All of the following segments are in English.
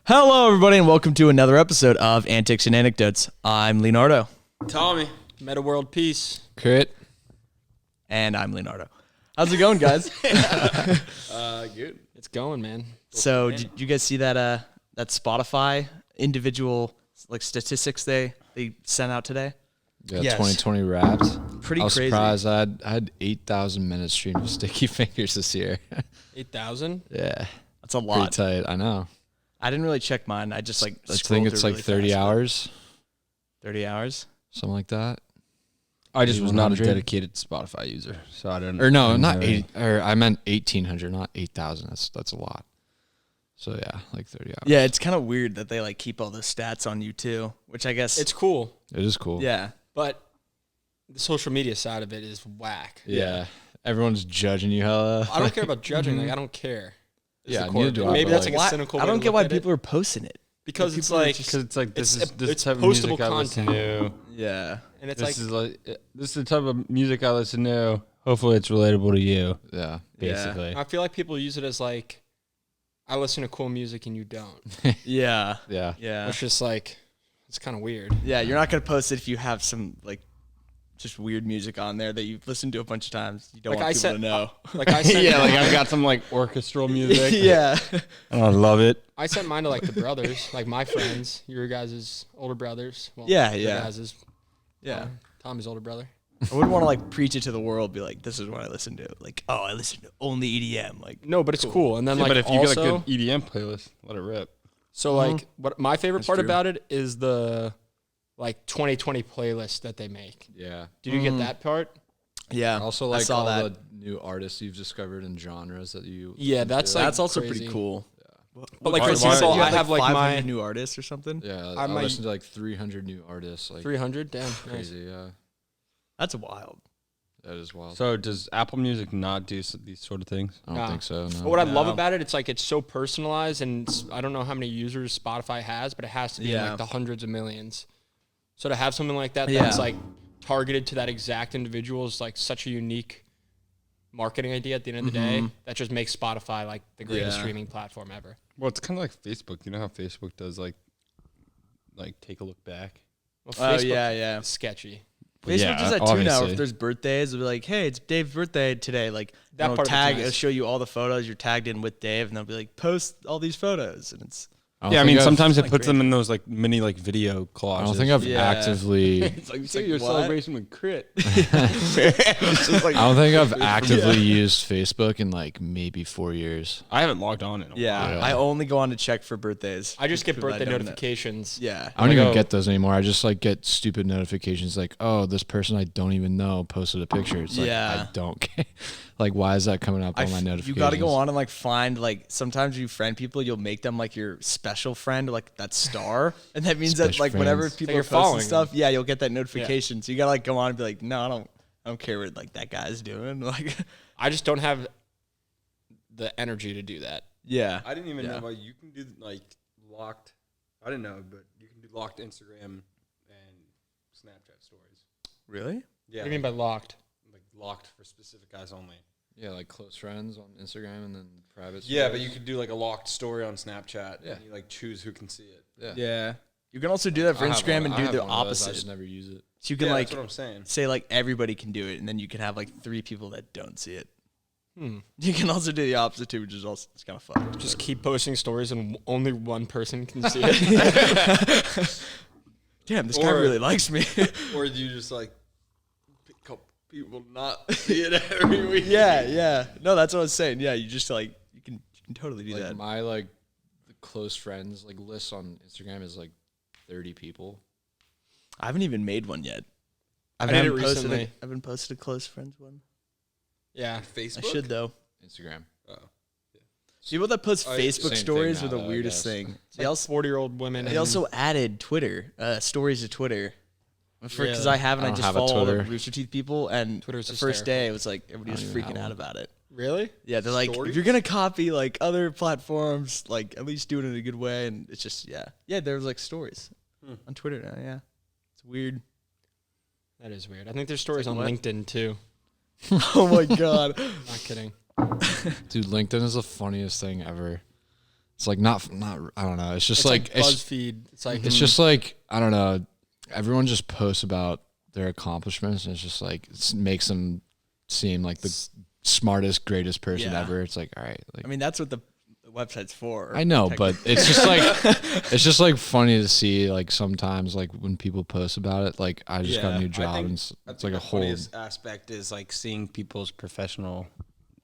Hello, everybody, and welcome to another episode of Antics and Anecdotes. I'm Leonardo. Tommy. Meta World Peace. Crit. And I'm Leonardo. How's it going, guys? Good. It's going, man. So, did you guys see that that Spotify individual statistics they sent out today? Yeah, Yes. 2020 wrapped. Pretty I was crazy. surprised. I had 8,000 minutes streamed with Sticky Fingers this year. 8,000? Yeah. That's a Pretty lot. tight. I know. I didn't really check mine. I just I scrolled think it's through like really 30 fast. hours, 30 hours? something like that. I just was not a 100. dedicated Spotify user, so I didn't. Or no, didn't not know. 8. Or I meant 1,800, not 8,000. That's a lot. So yeah, like 30 hours. Yeah, it's kind of weird that they keep all the stats on you too, which I guess It's cool, It is cool. yeah. but the social media side of it is whack. Yeah. Everyone's judging you hella. I don't care about judging. I don't care. Is Yeah, the core neither of it. do I, Maybe but, that's like, like a Why- cynical I way don't to get look why at people it. are posting it. Because it's people are like, just- Because it's like this It's- is this it's type of music I postable listen content. to. Yeah. and it's This like, is like this is the type of music I listen to. Hopefully, it's relatable to you. Yeah. Basically, I feel like people use it as like, I listen to cool music and you don't. Yeah. Yeah. Yeah. It's just like, it's kind of weird. Yeah, you're not gonna post it if you have some just weird music on there that you've listened to a bunch of times. You don't Like want I people said- to know. Like I sent, yeah, like I've got some like orchestral music. Yeah. and I love it. I sent mine to like the brothers, like my friends, your guys' older brothers. Well, Yeah, your yeah. guys' Yeah. Tommy's older brother. I wouldn't want to preach it to the world. Be like, this is what I listen to. Like, oh, I listen to only EDM. Like, No, but it's cool. And then Yeah, like but if you also, got a good EDM playlist, let it rip. so like what my favorite That's part true. about it is the like 2020 playlist that they make. Yeah. Did you get that part? yeah. Also, I like saw all that. the new artists you've discovered and genres that you. Yeah, listen that's to. like That's also crazy. pretty cool. But like Why- for why- example, You I have like 500 my new artists or something. Yeah, I I might- listened to like 300 new artists. Like 300. Damn, nice. crazy. Yeah, That's wild. that is wild. So does Apple Music not do these sort of things? I don't Nah. think so. No. But what I love No. about it, it's like it's so personalized, and I don't know how many users Spotify has, but it has to be in Yeah. like the hundreds of millions. So to have something like that Yeah. that's like targeted to that exact individual is like such a unique marketing idea at the end of the day that just makes Spotify like the greatest Yeah. streaming platform ever. Well, it's kind of like Facebook. You know how Facebook does like take a look back. Well, Oh, Facebook yeah, yeah. is sketchy. Facebook Yeah, does that too now. obviously. If there's birthdays, it'll be like, hey, it's Dave's birthday today. Like, That it'll part of it's tag, nice. it'll show you all the photos you're tagged in with Dave, and they'll be like, post all these photos. And it's, Yeah, I mean sometimes it like puts them in those like mini like video collages. I don't think I've Yeah. actively. It's like, like, your what? celebration with Crit. I don't think I've actively used Facebook in like maybe 4 years. I haven't logged on in a yeah, Yeah. I only go on to check for birthdays. I just get People I birthday don't know. notifications. Yeah. I don't Like, even oh. get those anymore. I just like get stupid notifications like, oh, this person I don't even know posted a picture. It's like Yeah. I don't care. Like, why is that coming up on my notifications? You got to go on and find sometimes you friend people, you'll make them your special friend, that star, and that means that Special whenever friends. people you're are posting following stuff, yeah, you'll get that notification. So you gotta go on and be like, no, I don't care what that guy's doing. Like, I just don't have the energy to do that. yeah, I didn't even Yeah. know you can do locked. I didn't know, but you can do locked Instagram and Snapchat stories. really? Yeah, What do you mean by locked? like locked for specific guys only. Yeah, like close friends on Instagram and then private. Yeah, but stories. you could do a locked story on Snapchat. Yeah. and you choose who can see it. Yeah. Yeah. You can also do that for I have Instagram one- and I do have the one of those, I opposite. just never use it. So you can Yeah, that's what I'm saying. say everybody can do it, and then you can have 3 people that don't see it. Hmm. You can also do the opposite too, which is also it's kind of fun. Just keep posting stories and only one person can see it. Damn, this guy Or- really likes me. Or you just pick a couple people not see it every week. yeah. No, that's what I was saying. Yeah, you just you can totally do Like that. my the close friends list on Instagram is 30 people. I haven't even made one yet. I did it haven't posted. recently. I haven't posted a close friends one. Yeah. Facebook. I should though. Instagram. Oh. People that post Facebook same stories thing are the now, though, I weirdest guess. thing. It's like 40-year-old women. They and- also added Twitter stories to Twitter. Because Really? I haven't, I I don't just have a follow all the Twitter. Rooster Teeth people, and Twitter's the first day hysterical. it was everybody was I don't even freaking have out one. about it. Really? Yeah, they're like, if Stories? you're gonna copy other platforms, at least do it in a good way, and it's just yeah. There's stories on Twitter now. Yeah, it's weird. That is weird. I think there's stories on what? LinkedIn too. Oh my god. Not kidding. Dude, LinkedIn is the funniest thing ever. It's like not I don't know. It's just It's like BuzzFeed. It's like it's just like I don't know. Everyone just posts about their accomplishments, and it's just like it makes them seem like the smartest, greatest person ever. It's like, all right. Like, I mean, that's what the website's for. I know, but it's just like it's just like funny to see like sometimes like when people post about it. Like I just got a new job, and it's like a whole aspect is like seeing people's professional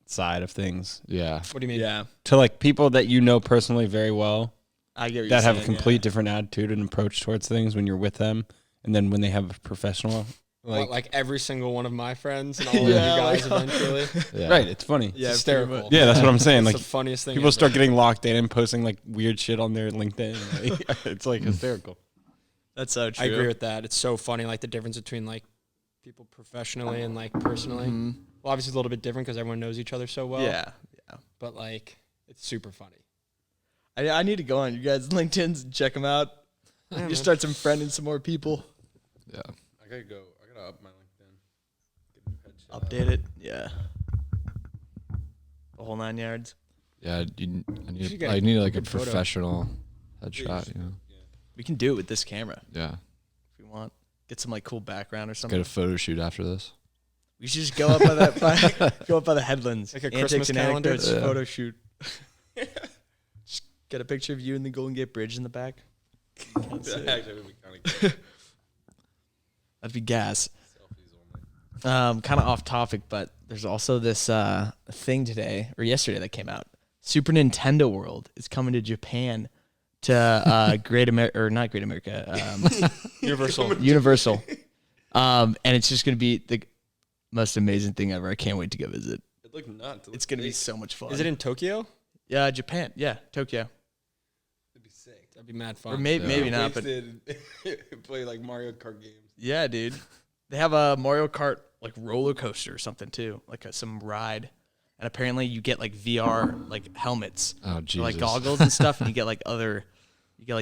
side of things. yeah. what do you mean? Yeah, To like people that you know personally very well I get what that you're have a saying, complete different attitude and approach towards things when you're with them, and then when they have a professional Like every single one of my friends and all of you guys eventually. Yeah. right, it's funny. Yeah, It's pretty hysterical. much. Yeah, that's what I'm saying. It's Like the funniest thing. people ever. start getting locked in and posting like weird shit on their LinkedIn. Like, it's like hysterical. That's so true. I agree with that. It's so funny, like the difference between like people professionally and like personally. Well, obviously a little bit different because everyone knows each other so well. Yeah. But like, it's super funny. I need to go on you guys' LinkedIn's and check them out. You start some friending some more people. Yeah. I gotta go. I gotta up my LinkedIn. Update it. Yeah. The whole 9 yards. Yeah. You should get I a need like a good photo. professional headshot. You know. We can do it with this camera Yeah. if we want. Get some like cool background or something. Get a photo shoot after this. We should just go up by that. Go up by the headlands. Like a Antics Christmas and calendar? Anecdotes Yeah. photo shoot. Just get a picture of you and the Golden Gate Bridge in the back. Actually, would be kind of good. That'd be gas. Selfies only. Kind of off topic, but there's also this thing today or yesterday that came out. Super Nintendo World is coming to Japan to Great America or not Great America, Universal. And it's just gonna be the most amazing thing ever. I can't wait to go visit. It looked nuts. It's gonna be so much fun. Is it in Tokyo? Yeah, Japan. Yeah, Tokyo. It'd be sick. That'd be mad fun. Or maybe not, but play like Mario Kart games. yeah, dude. They have a Mario Kart like roller coaster or something too, like some ride. And apparently you get like VR like helmets, Oh or, Jesus. like goggles and stuff, and you get like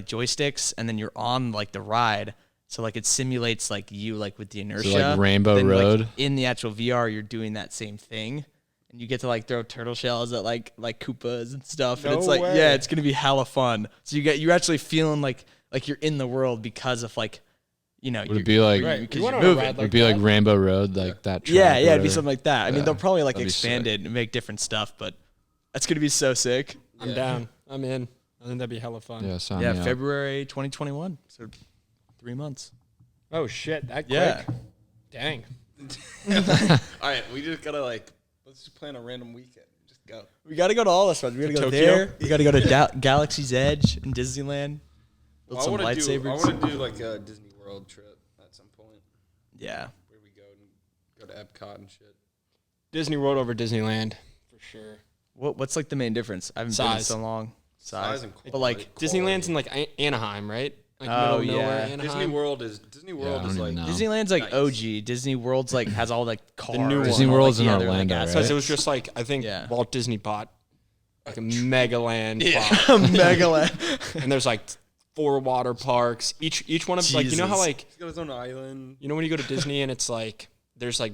joysticks, and then you're on like the ride. So like it simulates like you like with the inertia. like Rainbow Then, like, Road? in the actual VR, you're doing that same thing, and you get to like throw turtle shells at like Koopas and stuff. And No it's like way. yeah, it's gonna be hella fun. So you're actually feeling like you're in the world because of like Would it be like Right. because You you're want to moving. ride would it like be like that? Rainbow Road, like that track Yeah, or it'd be whatever? something like that. I mean, Yeah, they'll probably like that'd be expand sick. it and make different stuff, but that's gonna be so sick. I'm down. I'm in. I think that'd be hella fun. Yeah, sign Yeah, me up. February 2021. So 3 months. Oh shit, that quick. Yeah. Dang. All right, we just gotta like let's just plan a random weekend. Just go. We gotta go to all this ones. We gotta go Tokyo? there. We gotta go to Galaxy's Edge in Disneyland. Build I some want to lightsabers. do. I want to do like a Disney World trip at some point Yeah. where we go and go to Epcot and shit. Disney World over Disneyland for sure. What's like the main difference? I haven't been in Size. so long. Size. and But like Disneyland's in like Anaheim, right? Like Oh, middle of nowhere, yeah. Anaheim. Disney World is I don't even like know. Disneyland's like Nice. OG. Disney World's like has all like cars. new one. Disney all, World's like, in they're, like, Orlando, assets. right? Because it was just like I think Yeah. Walt Disney bought like a Megaland Megaland. and there's like 4 water parks. Each one of like you know how Jesus. like he's got his own island. you know when you go to Disney and it's like there's like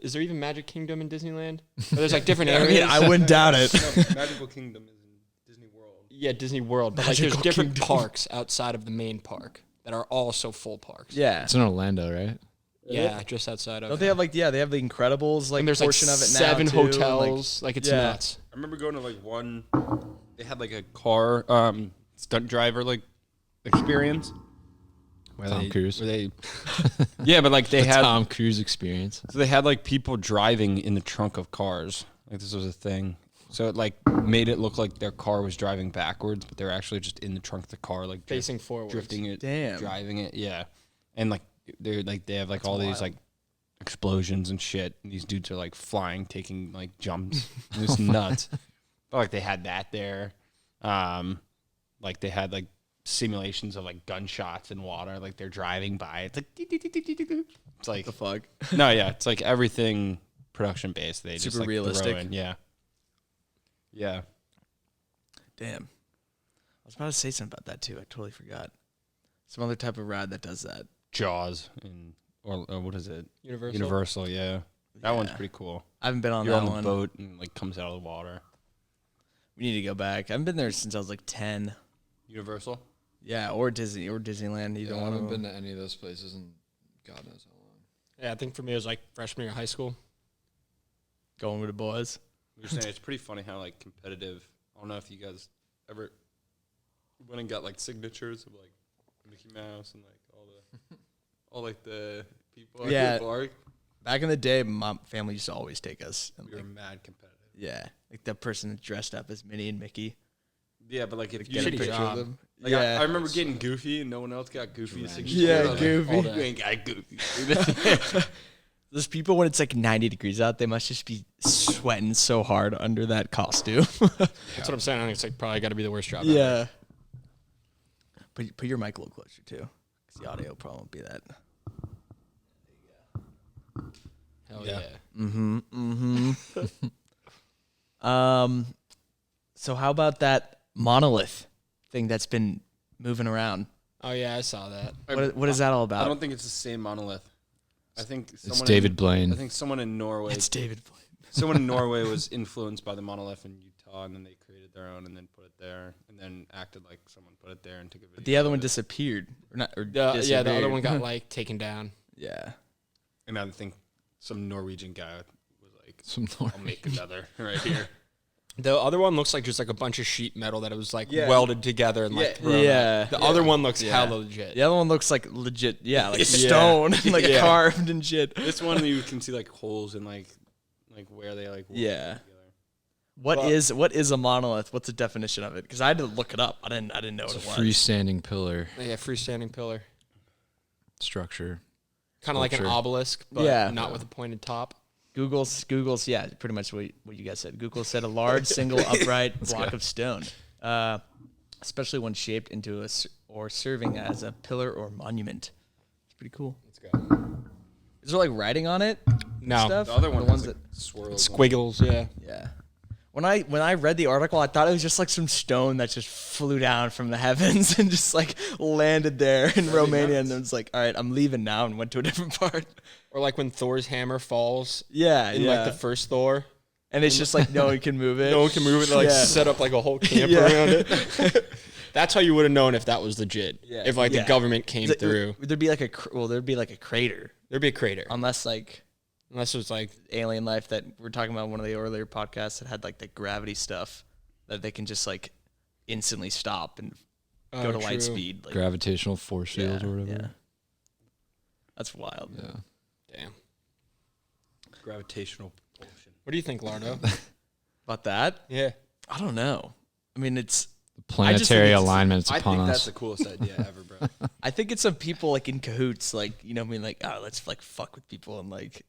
is there even Magic Kingdom in Disneyland? Or there's like different I areas. mean, I wouldn't doubt it. No, Magical Kingdom is in Disney World. Yeah, Disney World, but like there's Magical different Kingdom. parks outside of the main park that are also full parks. Yeah. It's in Orlando, right? Yeah, just outside of. Don't they have like they have the Incredibles like and there's like portion of it now 7 too, and, hotels. Like it's yeah. nuts. I remember going to like one. They had like a car stunt driver like experience. Where Tom Cruise. Where they, yeah, but like they The had Tom Cruise experience. so they had like people driving in the trunk of cars. Like this was a thing. So it like made it look like their car was driving backwards, but they're actually just in the trunk of the car, like Facing forward. drifting it, Damn. driving it. Yeah, and like they have like all these like explosions and shit. And these dudes are like flying, taking like jumps. It's nuts. But like they had that there. Like they had like simulations of like gunshots in water. Like they're driving by. It's like it's like the fuck. no, yeah, it's like everything production based. They just Super like realistic. throw in. Yeah, yeah. Damn. I was about to say something about that too. I totally forgot. Some other type of ride that does that. Jaws or what is it? Universal. Universal. Yeah, that one's Yeah. pretty cool. I haven't been on You're that on the one. boat and like comes out of the water. We need to go back. I haven't been there since I was like 10. Universal. Yeah, or Disney or Disneyland. Either I one. haven't been to any of those places in God knows how long. Yeah, I think for me it was like freshman year of high school. Going with the boys. You're saying it's pretty funny how like competitive. I don't know if you guys ever went and got like signatures of like Mickey Mouse and like all like the people. Yeah. At the park. Back in the day, my family used to always take us. And We were like, mad competitive. yeah, like that person that dressed up as Minnie and Mickey. Yeah, but like if You you shitty get a picture job. of them. Like Yeah. I remember getting Goofy and no one else got Goofy. Yeah, I was like, Goofy. "Hold on, you ain't got Goofy. Those people, when it's like 90 degrees out, they must just be sweating so hard under that costume. That's what I'm saying. I think it's like probably got to be the worst job. Ever. Yeah. Put your mic a little closer too, because the audio probably won't be that. Hell yeah. So how about that monolith thing that's been moving around? Oh yeah, I saw that. What is that all I about? don't think it's the same monolith. I think It's David Blaine. I think someone in Norway. It's David Blaine. Someone in Norway was influenced by the monolith in Utah, and then they created their own, and then put it there, and then acted like someone put it there and took a video. But the other of one it. disappeared, or not? Or Yeah, the other disappeared. one got like taken down. Yeah. And I think some Norwegian guy was like, Some "I'll make another right here." The other one looks like just like a bunch of sheet metal that it was like Yeah. welded together and like thrown Yeah. out. The other one looks Yeah. hella legit. The other one looks like legit. Yeah, like Yeah. stone, like Yeah. carved and shit. This one you can see like holes in like where they like. welded Yeah. it together. What is a monolith? What's the definition of it? Because I had to look it up. I didn't know It's what a it was. freestanding pillar Yeah, freestanding pillar. structure. Kind of like an Sculpture. obelisk, but Yeah. not with a pointed top. Google's yeah, pretty much what you guys said. Google said a large single upright block of stone, especially when shaped into or serving as a pillar or monument. It's pretty cool. Let's go. Is there like writing on it? No. Stuff? The other one the has ones like swirls. Squiggles, yeah. yeah. When I read the article, I thought it was just like some stone that just flew down from the heavens and just like landed there in Romania, and then it's like, all right, I'm leaving now, and went to a different part. Or like when Thor's hammer falls Yeah, in yeah. like the first Thor. And it's just like no one can move it. No one can move it. They like Yeah. set up like a whole camp Yeah. around it. That's how you would have known if that was legit. Yeah. If like Yeah. the government came through. There'd be like a crater, There'd be a crater. unless like Unless it was like alien life that we're talking about in one of the earlier podcasts that had like the gravity stuff that they can just like instantly stop and go to light true. speed. Like, Gravitational force field yeah, or whatever. yeah. That's wild. Yeah. Damn. Gravitational propulsion. What do you think, Lardo? About that, Yeah. I don't know. I mean, it's. The planetary it's- alignment's I upon think us. that's the coolest idea ever, bro. I think it's some people like in cahoots, like I mean, like let's like fuck with people and like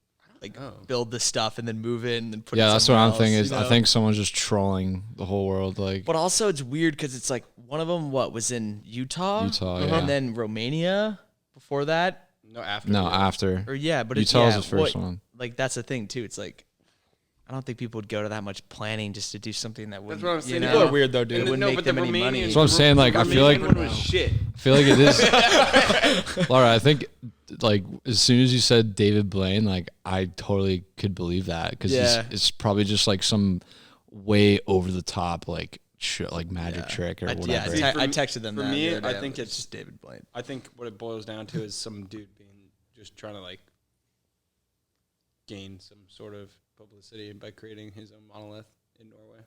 know. build this stuff and then move in and put. Yeah, it that's what somewhere I'm else, thinking. you Is I know? think someone's just trolling the whole world. Like, But also, it's weird because it's like one of them. What was in Utah? Utah, yeah. And then Romania before that. No, after. no, yeah. after. Or yeah, but it's Utah's yeah, the first what- one. Like that's the thing too. It's like I don't think people would go to that much planning just to do something that would. That's what I'm saying. People are weird though, dude. It wouldn't make them any money. That's what I'm saying, like, I feel like- one was shit. I feel like it is. Laura, I think like as soon as you said David Blaine, like I totally could believe that because Yeah. it's probably just like some way over the top like magic trick or I whatever. I texted them for that. me, the other I day. think It's it's- just David Blaine. I think what it boils down to is some dude being just trying to like gain some sort of publicity by creating his own monolith in Norway.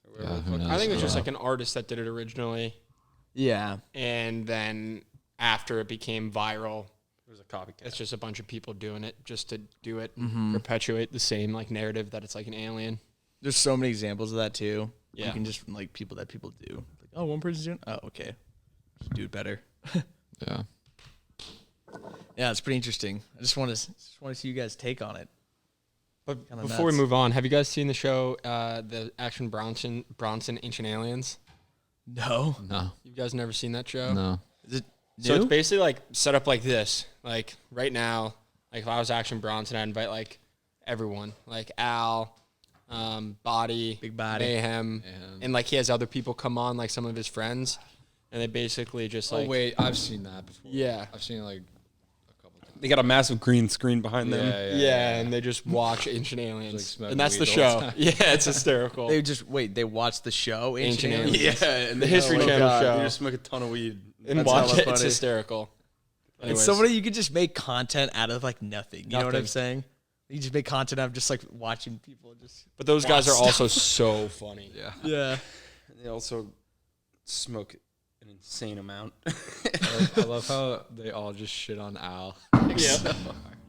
Or wherever Yeah, the who fuck knows? I think it was just Yeah. like an artist that did it originally, Yeah, and then after it became viral, it was a copycat. it's just a bunch of people doing it just to do it, and perpetuate the same like narrative that it's like an alien. there's so many examples of that too. Yeah. You can just like people do. Like, oh, one person's doing. Oh, okay, just do it better. Yeah. Yeah, it's pretty interesting. I just want to see you guys' take on it. But Kinda before we nuts. move on, have you guys seen the show, the Action Bronson Ancient Aliens? No, No. You guys never seen that show? No. is it new? So it's basically like set up like this. Like right now, like if I was Action Bronson, I'd invite like everyone, like Al, Body, Big Body. Mayhem, and like he has other people come on, like some of his friends, and they basically just like Oh wait, I've seen that before. Yeah. I've seen it like a couple times. They got a massive green screen behind them. Yeah, and they just watch Ancient Aliens, smoking and that's the weed the whole show. time. Yeah, it's hysterical. They watch the show Ancient Aliens. Yeah, and The History smoke- Channel They show. just smoke a ton of weed. And That's watch hella it. It's funny. hysterical. It's Anyways, somebody you could just make content out of like nothing. You know what I'm Nothing. saying? You just make content out of just like watching people just. but those guys are watch also so funny. Yeah. Yeah. They also smoke an insane amount. I love how they all just shit on Al. Yeah,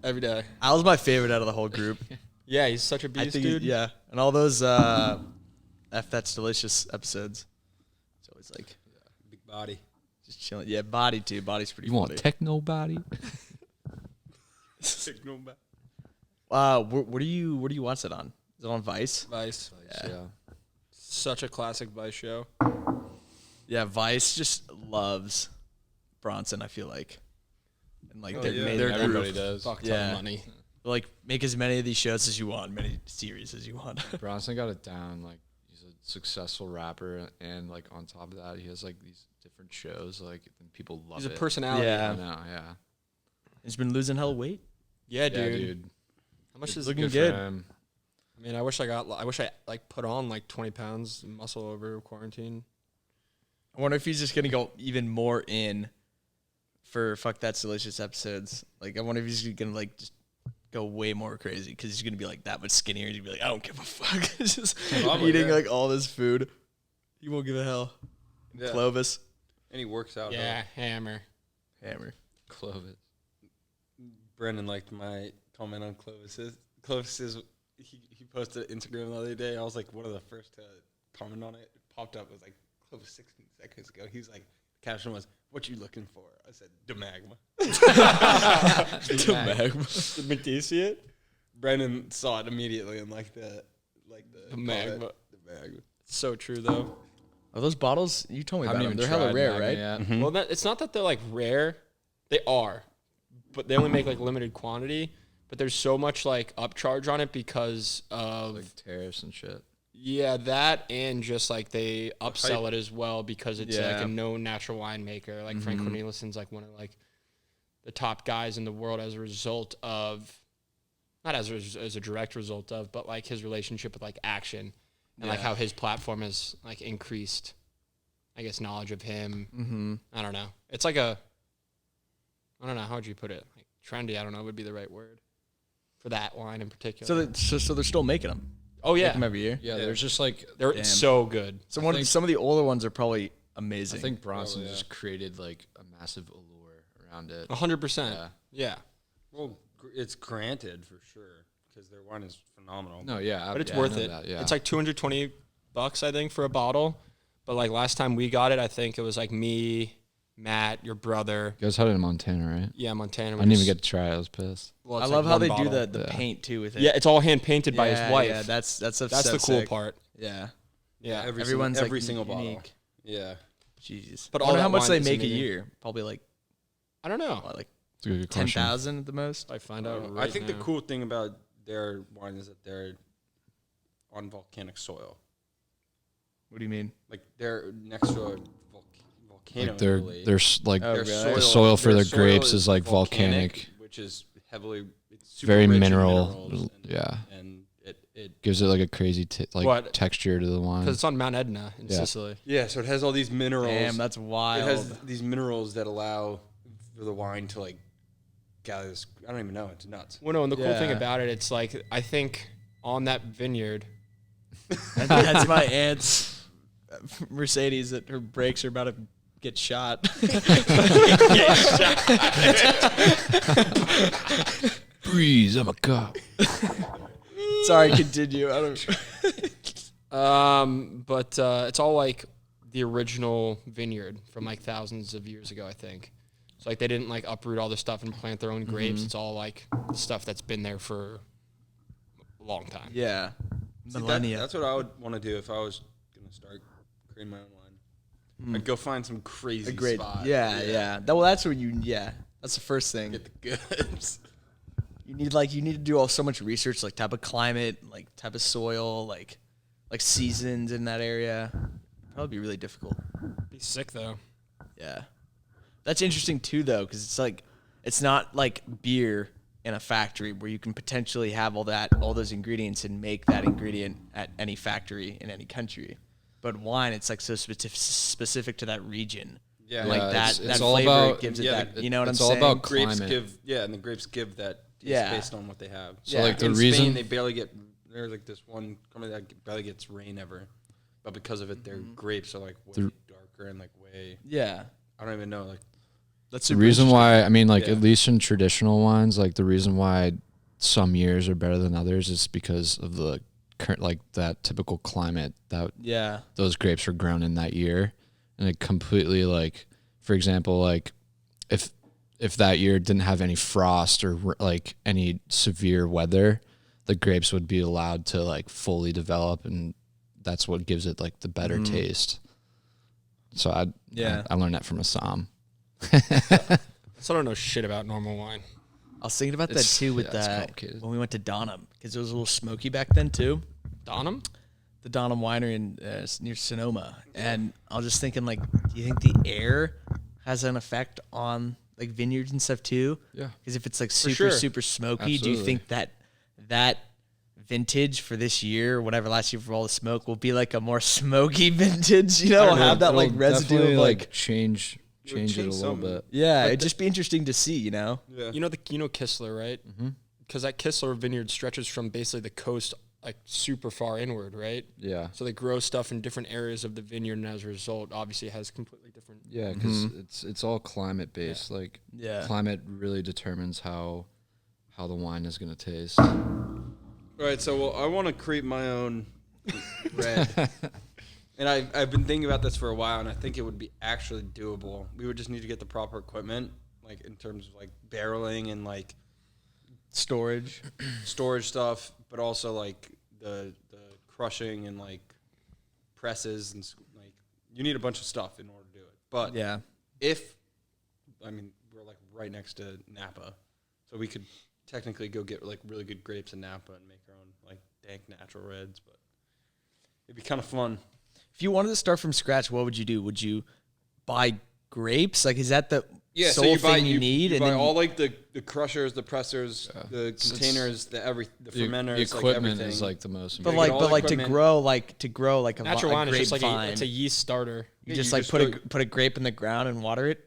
every day. Al's my favorite out of the whole group. Yeah, he's such a I beast, think dude. yeah, and all those F That's Delicious episodes. It's always like Big body. just chilling. Yeah, Body too. Body's pretty You want funny. techno body? Where do you watch that on? Is it on Vice? Vice. Yeah. Such a classic Vice show. Yeah, Vice just loves Bronson. I feel like, and like they're yeah. made They're Everybody does. Fuck ton Yeah. of money. like make as many of these shows as you want, many series as you want. Bronson got it down. Like he's a successful rapper, and like on top of that, he has like these different shows. Like and people love He's a it. personality. Yeah. I know. Yeah. He's been losing hella weight. Yeah, Yeah, dude. dude. How much It's is looking for good. him. I mean, I wish I like put on like 20 pounds of muscle over quarantine. I wonder if he's just gonna go even more in for Fuck That's Delicious episodes. Like, I wonder if he's gonna like just go way more crazy because he's gonna be like that much skinnier. He's gonna be like, I don't give a fuck. Just Probably, eating yeah. like all this food. He won't give a hell. Yeah. Clovis, And he works out. Yeah, hammer. hammer. Clovis. Brendan liked my comment on Clovis's. Clovis's, he posted Instagram the other day. I was like one of the first to comment on it. It popped up. It was like Clovis 16 seconds ago. He was like, caption was, "What you looking for?" I said, "Demagma." Did you see it? Brendan saw it immediately and like the Demagma. comment. Demagma. So true though. Are those bottles? You told me I about haven't them. even They're hella tried rare, Magma right? yet. Mm-hmm. Well, it's not that they're like rare. They are, but they only make like limited quantity. But there's so much like upcharge on it because of Like tariffs and shit. yeah that and just like they upsell it as well because it's like Yeah. a known natural winemaker. Like Frank Cornelison's like one of like the top guys in the world as a result of not as a direct result of, but like his relationship with like Action and like Yeah. how his platform has like increased, I guess, knowledge of him. Mm-hmm. I don't know. It's like I don't know, how would you put it? Like trendy, I don't know, would be the right word for that wine in particular. So they're still making them. oh Make yeah, them every year. Yeah, there's just like they're Damn. so good. So I think- some of the older ones are probably I amazing. think Bronson Probably, yeah. just created like a massive allure around it. 100%. Yeah. Yeah. Well, it's granted for sure because their wine is phenomenal. No, yeah, But it's yeah, I worth know it. that, yeah. It's like $220, I think, for a bottle. But like last time we got it, I think it was like me, Matt, your brother. You guys had it in Montana, right? Yeah, Montana. I didn't even get to try it. I was pissed. Well, I it's love like how one they bottle. do the Yeah. paint too with it. Yeah, it's all hand painted by his wife. Yeah, that's That's so the cool sick. part. Yeah, Yeah. everyone's every like, single bottle. unique. Yeah. Jesus. But I all wonder that how much wine they is make a amazing. year. Probably like I don't know. what, like It's a good 10,000 at the most. I find out. I Right think now. the cool thing about their wine is that they're on volcanic soil. What do you mean? Like they're next to a volcano. Like they're really. like Oh, Their really? the soil for their soil grapes is like volcanic, which is heavily it's super very rich in mineral. minerals Yeah, and it gives it like a crazy What? texture to the wine. Because it's on Mount Etna in Yeah. Sicily. yeah. So it has all these minerals. Damn, that's it wild. has these minerals that allow for the wine to like gather this. I don't even know. It's nuts. Well, no, and the cool thing Yeah. about it, it's like, I think on that vineyard, That's my aunt's Mercedes that her brakes are about to get shot. Breeze, I'm a cop. Sorry, continue. I don't. but it's all like the original vineyard from like thousands of years ago, I think. So like they didn't like uproot all the stuff and plant their own grapes. It's all like stuff that's been there for a long time. Yeah. See, Millennia. that's what I would want to do if I was gonna start creating my own wine. I'd go find some crazy a great. spot. Yeah. Well, that's what you. Yeah. That's the first thing. Get the goods. You need to do so much research, like type of climate, like type of soil, like seasons in that area. Probably be really difficult. Be sick though. Yeah. That's interesting too, though, because it's like It's not like beer in a factory where you can potentially have all those ingredients and make that ingredient at any factory in any country. But wine, it's like so specific to that region. Yeah, like it's that all flavor about- gives it yeah, that. You know what I'm it's all saying? about grapes climate. and the grapes give that taste Yeah. based on what they have. So Yeah. like the In reason Spain, they barely get. There's like this one company that barely gets rain ever, but because of it, their grapes are like way darker and like way. Yeah, I don't even know. Like that's the super reason interesting. why I mean like Yeah. at least in traditional wines, like the reason why some years are better than others is because of the current like that typical climate that Yeah, those grapes were grown in that year, and it completely like, for example, like if that year didn't have any frost or like any severe weather, the grapes would be allowed to like fully develop, and that's what gives it like the better taste. So I learned that from a Somm. So I don't know shit about normal wine. I was thinking about that It's- too with yeah, it's complicated. when we went to Donham because it was a little smoky back then too. Donham? The Donham Winery in near Sonoma, and I was just thinking like, do you think the air has an effect on like vineyards and stuff too? Yeah. Because if it's like super sure. super smoky, do you Absolutely. think that vintage for this year, or whatever last year for all the smoke, will be like a more smoky vintage? You know, don't know, have that like it'll residue of definitely, like change it a change little some. bit. yeah, it'd just be interesting to see. You know. yeah, You know Kistler, right? Because that Kistler vineyard stretches from basically the coast like super far inward, right? Yeah. So they grow stuff in different areas of the vineyard, and as a result, obviously it has completely different. Yeah, because it's all climate based. Like Yeah. climate really determines how the wine is going to taste. All right, so I want to create my own red, and I've been thinking about this for a while, and I think it would be actually doable. We would just need to get the proper equipment, like in terms of like barreling and like Storage. storage stuff, but also like the crushing and like presses and like you need a bunch of stuff in order to do it. But Yeah. we're like right next to Napa, so we could technically go get like really good grapes in Napa and make our own like dank natural reds, but it'd be kind of fun. If you wanted to start from scratch, what would you do? Would you buy grapes? Like, is that the So sole you buy thing you need? You and buy then all like the crushers, the pressers, the So containers, the fermenters, The equipment like everything. is like the most but important. like, all but like to equipment. grow like a Natural wine is just like grapevine. it's a yeast starter. You Yeah, just you like just put a grape in the ground and water it.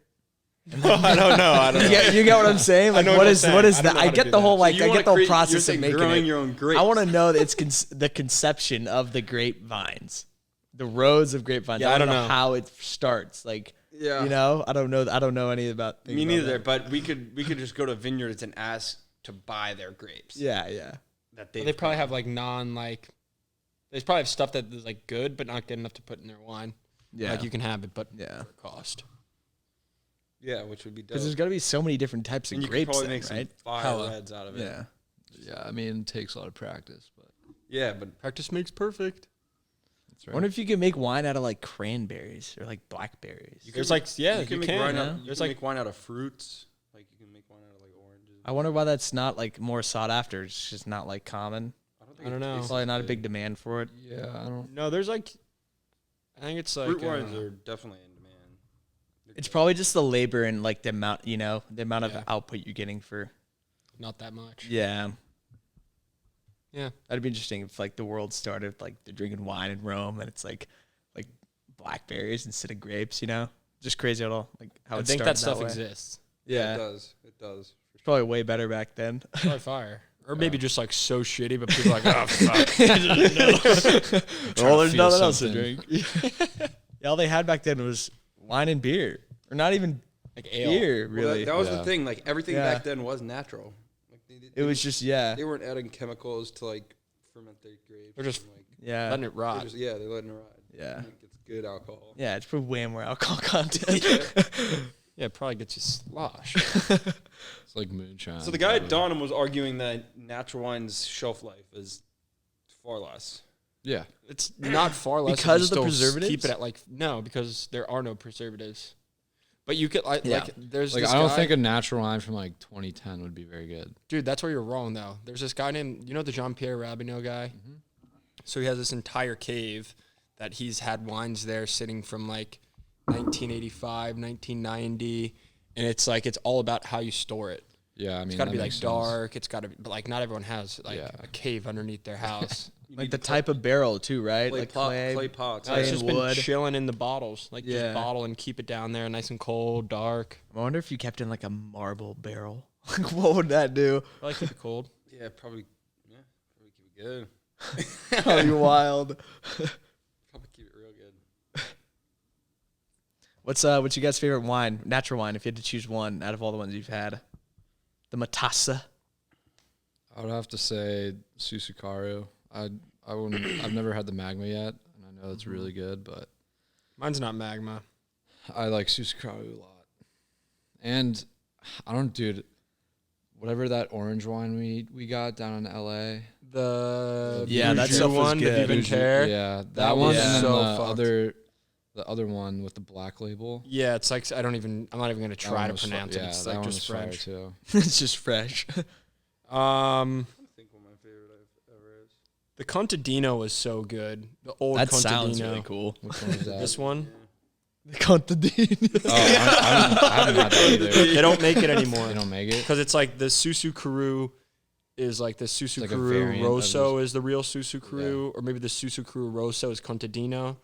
I don't know. You get what I'm saying? Like, know what what is you're what saying. is I that? don't know I how to get do the that. whole So like you I wanna get the whole create- you're process saying of making growing it. your own grapes. I want to know that it's the conception of the grapevines, the rows of grapevines. Yeah, I I don't don't know know. how it starts. Like, Yeah. you know, I don't know any about. Me neither, but we could just go to vineyards and ask to buy their grapes. Yeah. That They probably have like they probably have stuff that is like good, but not good enough to put in their wine. Yeah. Like you can have it, but Yeah. for cost. yeah, which would be dope. Because there's got to be so many different types of And you could grapes, probably then, make some right? fire Hella. reds out of it. Yeah. Yeah, I mean, it takes a lot of practice, but Yeah, but Practice makes perfect. that's I right. wonder if you could make wine out of like cranberries or like blackberries. There's like you can make wine yeah. out. You There's can like make wine out of fruits. Like you can make wine out of like oranges. I wonder why that's not like more sought after. It's just not like common. I don't know. Probably not a big demand for it. Yeah, I don't. No, there's like I think it's like Fruit wines are definitely in demand. It's probably just the labor and like the amount, the amount of Yeah. output you're getting for. not that much. Yeah. Yeah. That'd be interesting if like the world started like they're drinking wine in Rome and it's like blackberries instead of grapes, Just crazy at all. Like how I it think started that stuff way. exists. Yeah. it does. It does. It's probably way better back then. Probably fire. Or maybe just like so shitty, but people are like, oh fuck. Well, there's feel nothing else to something. drink. Yeah, all they had back then was wine and beer, or not even Like ale. beer, Well, really. that was Yeah. the thing. Like everything Yeah. back then was natural. Like It was just they weren't adding chemicals to like ferment their grapes. They're just- and, like, yeah, Letting it rot. they're letting it ride. Yeah. Like, it's good alcohol. yeah. It's probably way more alcohol content. Yeah, it probably gets you sloshed. It's like moonshine. So the guy at Donham was arguing that natural wine's shelf life is far less. Yeah, It's not far less if Because you of the still preservatives? Keep it at like no, because there are no preservatives. But you could like Yeah. there's like this I don't guy- think a natural wine from like 2010 would be very good. Dude, that's where you're wrong though. There's this guy named the Jean-Pierre Rabineau guy. So he has this entire cave that he's had wines there sitting from like 1985, 1990, and it's like it's all about how you store it. Yeah, I mean, It's got to that be like makes sense. dark. It's got to be, but like not everyone has like Yeah. a cave underneath their house. Like the type of barrel too, right? Clay, Like clay pots. No, it's Clay just and been wood. chilling in the bottles. Like Yeah. just bottle and keep it down there, nice and cold, dark. I wonder if you kept in like a marble barrel. Like, what would that do? Probably keep it cold. Yeah, probably keep it good. Probably wild. Probably keep it real good. What's you guys' favorite wine? Natural wine. If you had to choose one out of all the ones you've had, the Matassa. I would have to say Susukaru. I wouldn't. I've never had the Magma yet, and I know it's really good, but Mine's not magma. I like Susukaru a lot. And I don't, dude. Whatever that orange wine we got down in LA. The Yeah, that Bijou stuff was one, good. the Viventaire. Yeah, That that one, was and then so the fucked. other one with the black label. Yeah, it's like I'm not even gonna That try one to was pronounce yeah, it. It's that like one just was fire French. too. It's just fresh. I think what my favorite ever is. The Contadino was so good. The old That Contadino. sounds really cool. Which one is that? This one, The Contadino. Oh, I haven't had that either. they don't make it anymore They don't make it. because it's like the Susu is like the Susu like a variant of Rosso this- is the real Susu or maybe the Susu Rosso is Contadino.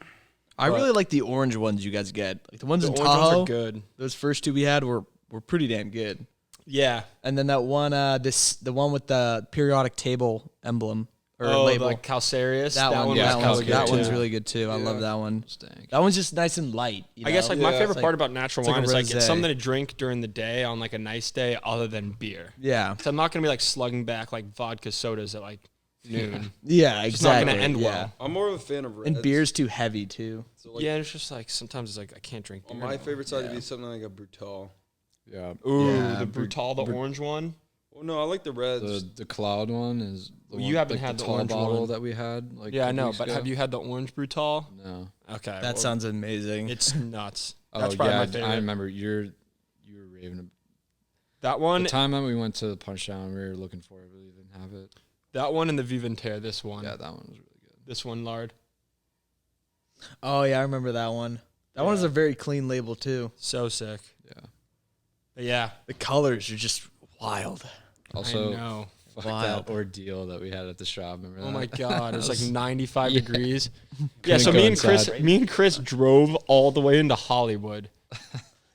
I But- really like the orange ones you guys get. Like the ones The in orange Tahoe. ones are good. Those first two we had were pretty damn good. Yeah. And then that one, the one with the periodic table emblem or label. like Calcarius. that one, yeah, that, one's, Calcarius, that one's yeah. really good too. I love that one. Stank. That one's just nice and light. You I guess know? like my Yeah. favorite It's part like- about natural it's like wine a is like rosé. it's something to drink during the day on like a nice day other than beer. Yeah. So I'm not gonna be like slugging back like vodka sodas at like noon. Yeah, It's not exactly. gonna end yeah. well. I'm more of a fan of reds. And beer's too heavy too. So like, Yeah, it's just like sometimes it's like I can't drink beer. on my now. favorite side would be something like a Brutal. Yeah. Ooh, Yeah, the Brutal, the orange one. Well, no, I like the reds. The cloud one is the Well, one, you haven't like had the the tall orange bottle one. that we had. Like Yeah, I a couple know, weeks but ago. have you had the orange Brutal? No. Okay, That well, sounds amazing. it's nuts. Oh That's probably yeah, my favorite. I remember you were raving. That one, The time that we went to the Punch Down, we were looking for it, but we didn't have it. that one, and the Viventaire. This one, Yeah, that one was really good. this one, lard. Oh yeah, I remember that one. That one is a very clean label too. So sick. Yeah. But yeah, The colors are just wild. Also, I know. fuck Wild. that ordeal that we had at the shop. Remember that? Oh my god, it was like That 95 yeah. degrees. Yeah, Couldn't so go me and Chris drove all the way into Hollywood.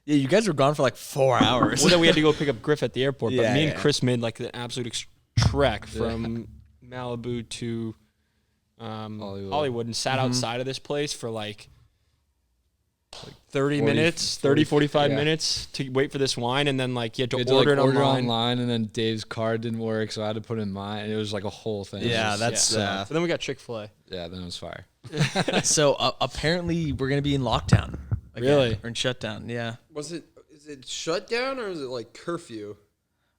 Yeah, you guys were gone for like 4 hours. Well, then we had to go pick up Griff at the airport. But Yeah, me and yeah. Chris made like an absolute trek from Malibu to Hollywood and sat outside of this place for like 30 minutes, 45 yeah. minutes to wait for this wine. And then like you had to We had to, order like, it order online. and then Dave's card didn't work, so I had to put in mine. And it was like a whole thing. It Yeah, was- that's So then we got Chick-fil-A. yeah. Then it was fire. so apparently we're gonna be in lockdown. Again, Really? Or in shutdown. Yeah. Is it shut down or is it like curfew?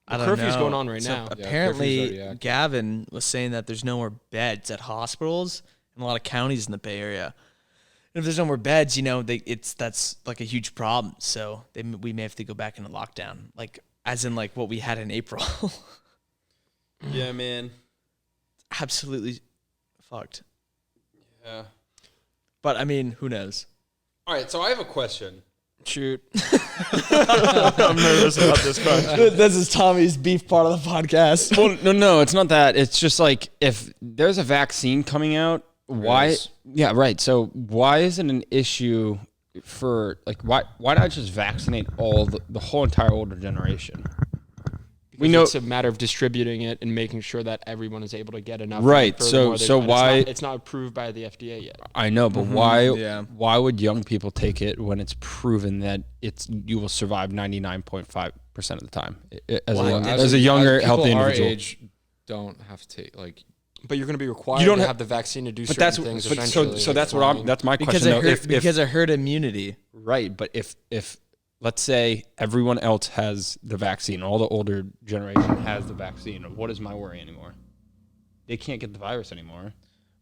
I don't curfew's know. going on right So now. Yeah, apparently, curfew's already active. Gavin was saying that there's no more beds at hospitals in a lot of counties in the Bay Area. And if there's no more beds, you know, that's like a huge problem. So we may have to go back into lockdown, like as in like what we had in April. Yeah, man. Absolutely fucked. Yeah. But I mean, who knows? All right, so I have a question. Shoot. I'm nervous about this question. This is Tommy's beef part of the podcast. Well, no, it's not that. It's just like if there's a vaccine coming out, why? Yes. Yeah, right. So why is it an issue for like why not just vaccinate all the whole entire older generation? We know It's a matter of distributing it and making sure that everyone is able to get enough. Right, And furthermore, so but why- it's not approved by the FDA yet? I know, but why? yeah. Why would young people take it when it's proven that you will survive 99.5% of the time as a younger, people healthy our individual? age don't have to take like. But you're going to be required You don't to ha- have the vaccine to do But certain that's things. but eventually, so like that's what flying. that's my Because question. of Though. because of herd immunity. Right, but if let's say everyone else has the vaccine, all the older generation has the vaccine, what is my worry anymore? They can't get the virus anymore.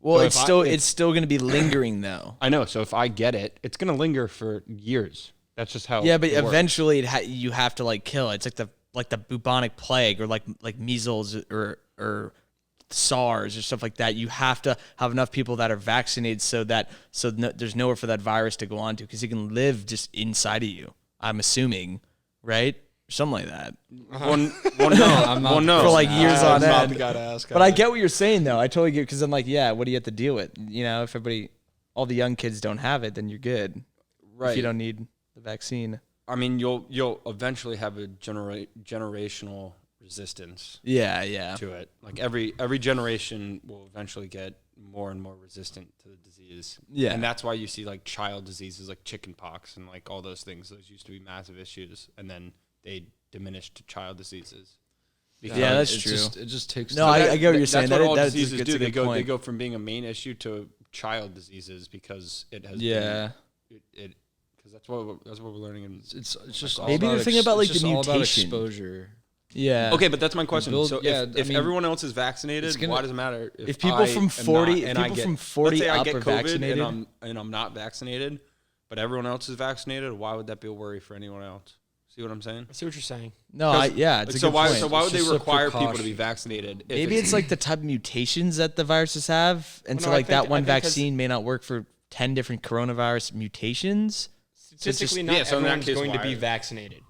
Well, So it's if I- still if- it's still going to be lingering though. I know. So if I get it, it's going to linger for years. That's just how. Yeah, but it works. eventually you have to like kill it. It's like the bubonic plague or like measles or SARS or stuff like that. You have to have enough people that are vaccinated there's nowhere for that virus to go on to because it can live just inside of you. I'm assuming, right? Something like that. Well, no. For like years I'm on not end. the guy to ask. But I get what you're saying, though. I totally get, because I'm like, yeah, what do you have to deal with? You know, if all the young kids don't have it, then you're good. Right. If you don't need the vaccine. I mean, you'll eventually have a generational resistance Yeah. to it. Like every generation will eventually get more and more resistant to the disease. Yeah. And that's why you see like child diseases like chicken pox and like all those things. Those used to be massive issues, and then they diminished to child diseases. Yeah, that's it true. It just takes. No, I get what you're saying. That's what all That's diseases a do. They good go point. from being a main issue to child diseases because it has Yeah. been, because that's what we're learning. It's just all Maybe about the thing about, like, it's the just all about mutation. exposure. Yeah. Okay, but that's my question. Build- So yeah, if I mean, everyone else is vaccinated, gonna- why does it matter If people from 40 let's say I up get are COVID vaccinated? and I'm not vaccinated, but everyone else is vaccinated, why would that be a worry for anyone else? See what I'm saying? I see what you're saying. No, it's Like, a so good why point. so why would It's they just a require people to be precaution. vaccinated? if Maybe it's like the type of mutations that the viruses have, and Well, so no, I like think- that one I think 'cause- vaccine may not work for 10 different coronavirus mutations. Statistically, just- not yeah, so in that everyone's case, going to why? be vaccinated.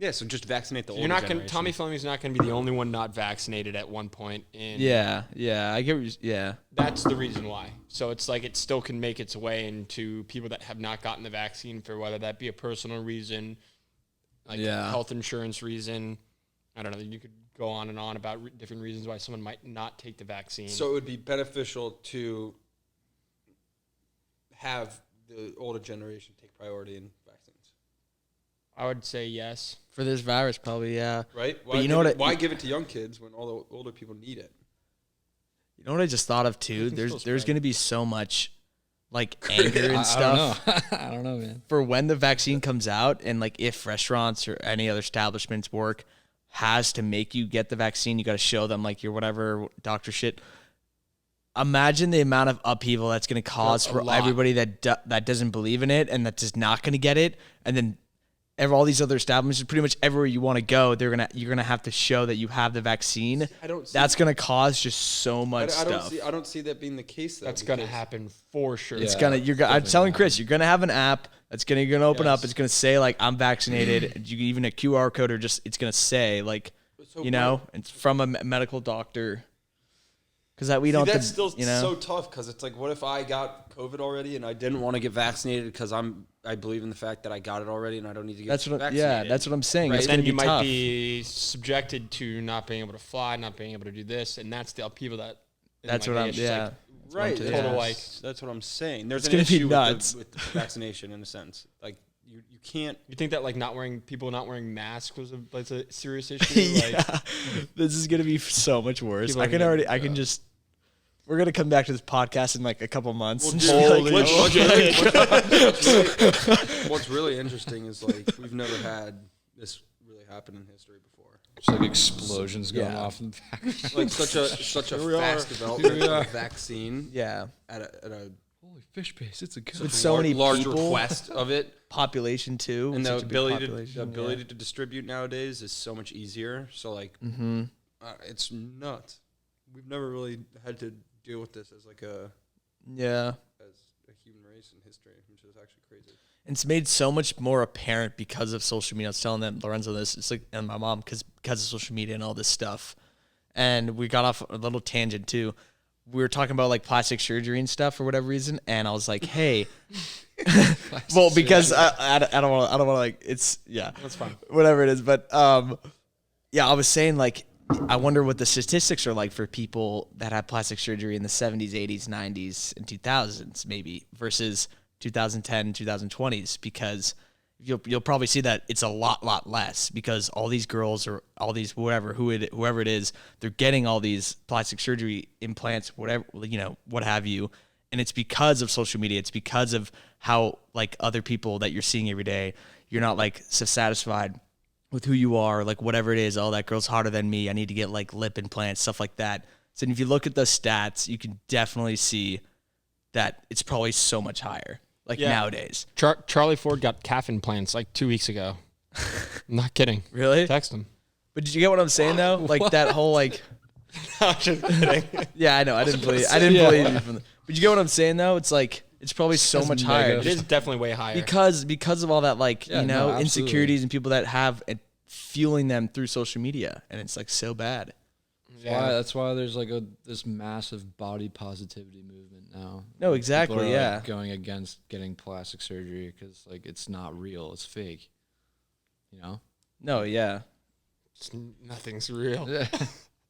yeah, so just vaccinate the You're older not going. generation. Tommy Fleming's not going to be the only one not vaccinated at one point. In Yeah, I get. that's the reason why. So it's like it still can make its way into people that have not gotten the vaccine for whether that be a personal reason, like Yeah. health insurance reason. I don't know. You could go on and on about different reasons why someone might not take the vaccine. So it would be beneficial to have the older generation take priority in vaccines, I would say yes. For this virus, probably, yeah. right? But you know what? Why give it to young kids when all the older people need it? You know what I just thought of too? can There's still there's spread. going to be so much like anger and stuff I don't know, man. for when the vaccine comes out, and like if restaurants or any other establishments work has to make you get the vaccine, you got to show them like your whatever doctor shit. Imagine the amount of upheaval that's going to cause A for lot. everybody that doesn't believe in it and that's just not going to get it, and then all these other establishments, pretty much everywhere you want to go, you're gonna have to show that you have the vaccine. I don't see- That's gonna cause just so much stuff. I don't see that being the case though. That's going to because- happen for sure. It's Yeah, gonna. I'm telling Chris, you're gonna have an app that's gonna open up. It's gonna say like I'm vaccinated. You can even a QR code or just it's gonna say like So it's from a medical doctor. Because that we See, don't. that's still so so tough because it's like, what if I got COVID already and I didn't want to get vaccinated because I believe in the fact that I got it already and I don't need to get that's what. vaccinated. That's what I'm saying. Right, It's then gonna you be might tough. be subjected to not being able to fly, not being able to do this, and that's the upheaval that. That's what I'm. it's just Yeah. like, Right. to- total yeah. like That's what I'm saying. There's It's an gonna be issue nuts. with the vaccination in a sense. Like you can't. you think that like people not wearing masks was a serious issue. Like, Yeah. This is gonna be so much worse. People are I can gonna- already. I can just. We're gonna come back to this podcast in like a couple months. Well, and dude, just be like, what's really interesting is like we've never had this really happen in history before. It's like explosions going Yeah. off in the back. Like such a we are. fast Here development we of are. a vaccine yeah. at a Holy fish base, it's a gun. With so many large people, request of it, population too, and the such a big ability population, to distribute nowadays is so much easier. So like, it's nuts. We've never really had to deal with this as like yeah. as a human race in history, which is actually crazy. It's made so much more apparent because of social media. I was telling them Lorenzo this. It's like and my mom because of social media and all this stuff. And we got off a little tangent too. We were talking about like plastic surgery and stuff for whatever reason, and I was like, "Hey, well, because I don't want to like it's that's fine. whatever it is." But yeah, I was saying like I wonder what the statistics are like for people that had plastic surgery in the 70s, 80s, 90s, and 2000s maybe versus 2010, 2020s because you'll probably see that it's a lot less because all these girls or all these whoever it is, they're getting all these plastic surgery implants, whatever, what have you. And it's because of social media. It's because of how like other people that you're seeing every day, you're not like so satisfied with who you are, like whatever it is. Oh, that girl's hotter than me. I need to get like lip implants, stuff like that. So if you look at the stats, you can definitely see that it's probably so much higher. Like nowadays. Charlie Ford got calf implants like 2 weeks ago. I'm not kidding. Really? Text him. But did you get what I'm saying though? Like that whole like. I'm just kidding. Yeah, I know. I didn't believe you. But you get what I'm saying though? It's like It's probably so much mega. higher It is definitely way higher. because of all that, like, Yeah, you know, no, absolutely. insecurities and people that have it fueling them through social media, and it's like so bad. That's why there's like this massive body positivity movement now. No, exactly. People are, Yeah. like, going against getting plastic surgery because like it's not real. It's fake. You know. No. Yeah. Nothing's real.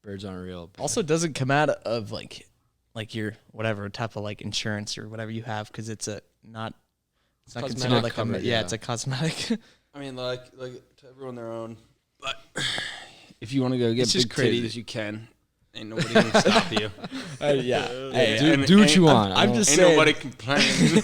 Birds aren't real. Also, it doesn't come out of like your whatever type of like insurance or whatever you have, because it's not Cosmetic considered like covered, yeah, yeah. it's a cosmetic. I mean, like to everyone their own. But if you want to go get It's just big crazy. titties, you can. Ain't nobody gonna stop you. Yeah. Hey, do what you want. I'm just Ain't saying. nobody complaining.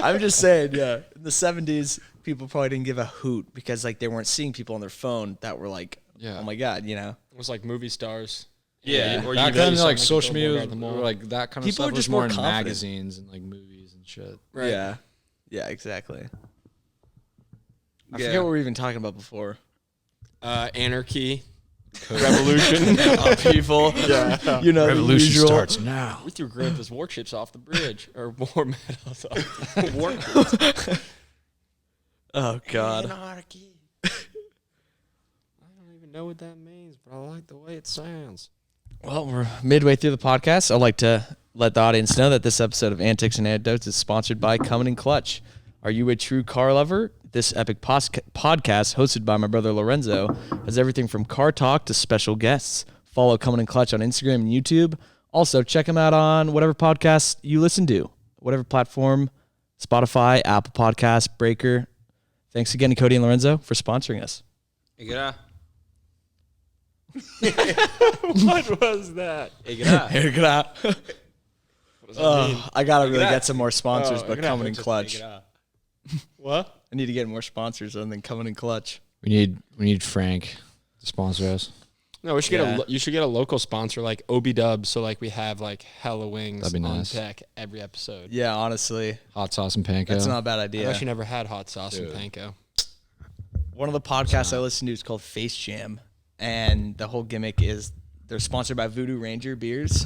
I'm just saying. Yeah. In the 70s, people probably didn't give a hoot because like they weren't seeing people on their phone that were like, Yeah. oh my god, you know. It was like movie stars. Yeah. Or Back you then, really like saw, social billboard media, at the mall. or like that kind of People stuff are was just more more in confident. magazines and like movies and shit. Right. Yeah. Yeah. Exactly. I Yeah. forget what we were even talking about before. Anarchy, revolution. Upheaval. Yeah. You know, the Revolution usual. starts now. We threw grandpa's war chips off the bridge, or war medals off. War Oh god. Anarchy. I don't even know what that means, but I like the way it sounds. Well, we're midway through the podcast. I'd like to let the audience know that this episode of Antics and Anecdotes is sponsored by Coming in Clutch. Are you a true car lover? This epic podcast, hosted by my brother Lorenzo, has everything from car talk to special guests. Follow Coming in Clutch on Instagram and YouTube. Also, check them out on whatever podcast you listen to, whatever platform, Spotify, Apple Podcasts, Breaker. Thanks again to Cody and Lorenzo for sponsoring us. Igara. What was that? Igara. Here, get out. What does that mean? I gotta really Igara. get some more sponsors, but Igara. Coming in Just Clutch. Igara. What? I need to get more sponsors other than Coming in Clutch. We need Frank to sponsor us. No, we should Yeah. you should get a local sponsor like OB Dubs, so like we have like hella wings That'd be on nice. deck every episode. Yeah, honestly, Hot sauce and panko. that's not a bad I've idea. actually never had hot sauce Dude. and panko. One of the podcasts I listen to is called Face Jam, and the whole gimmick is they're sponsored by Voodoo Ranger beers,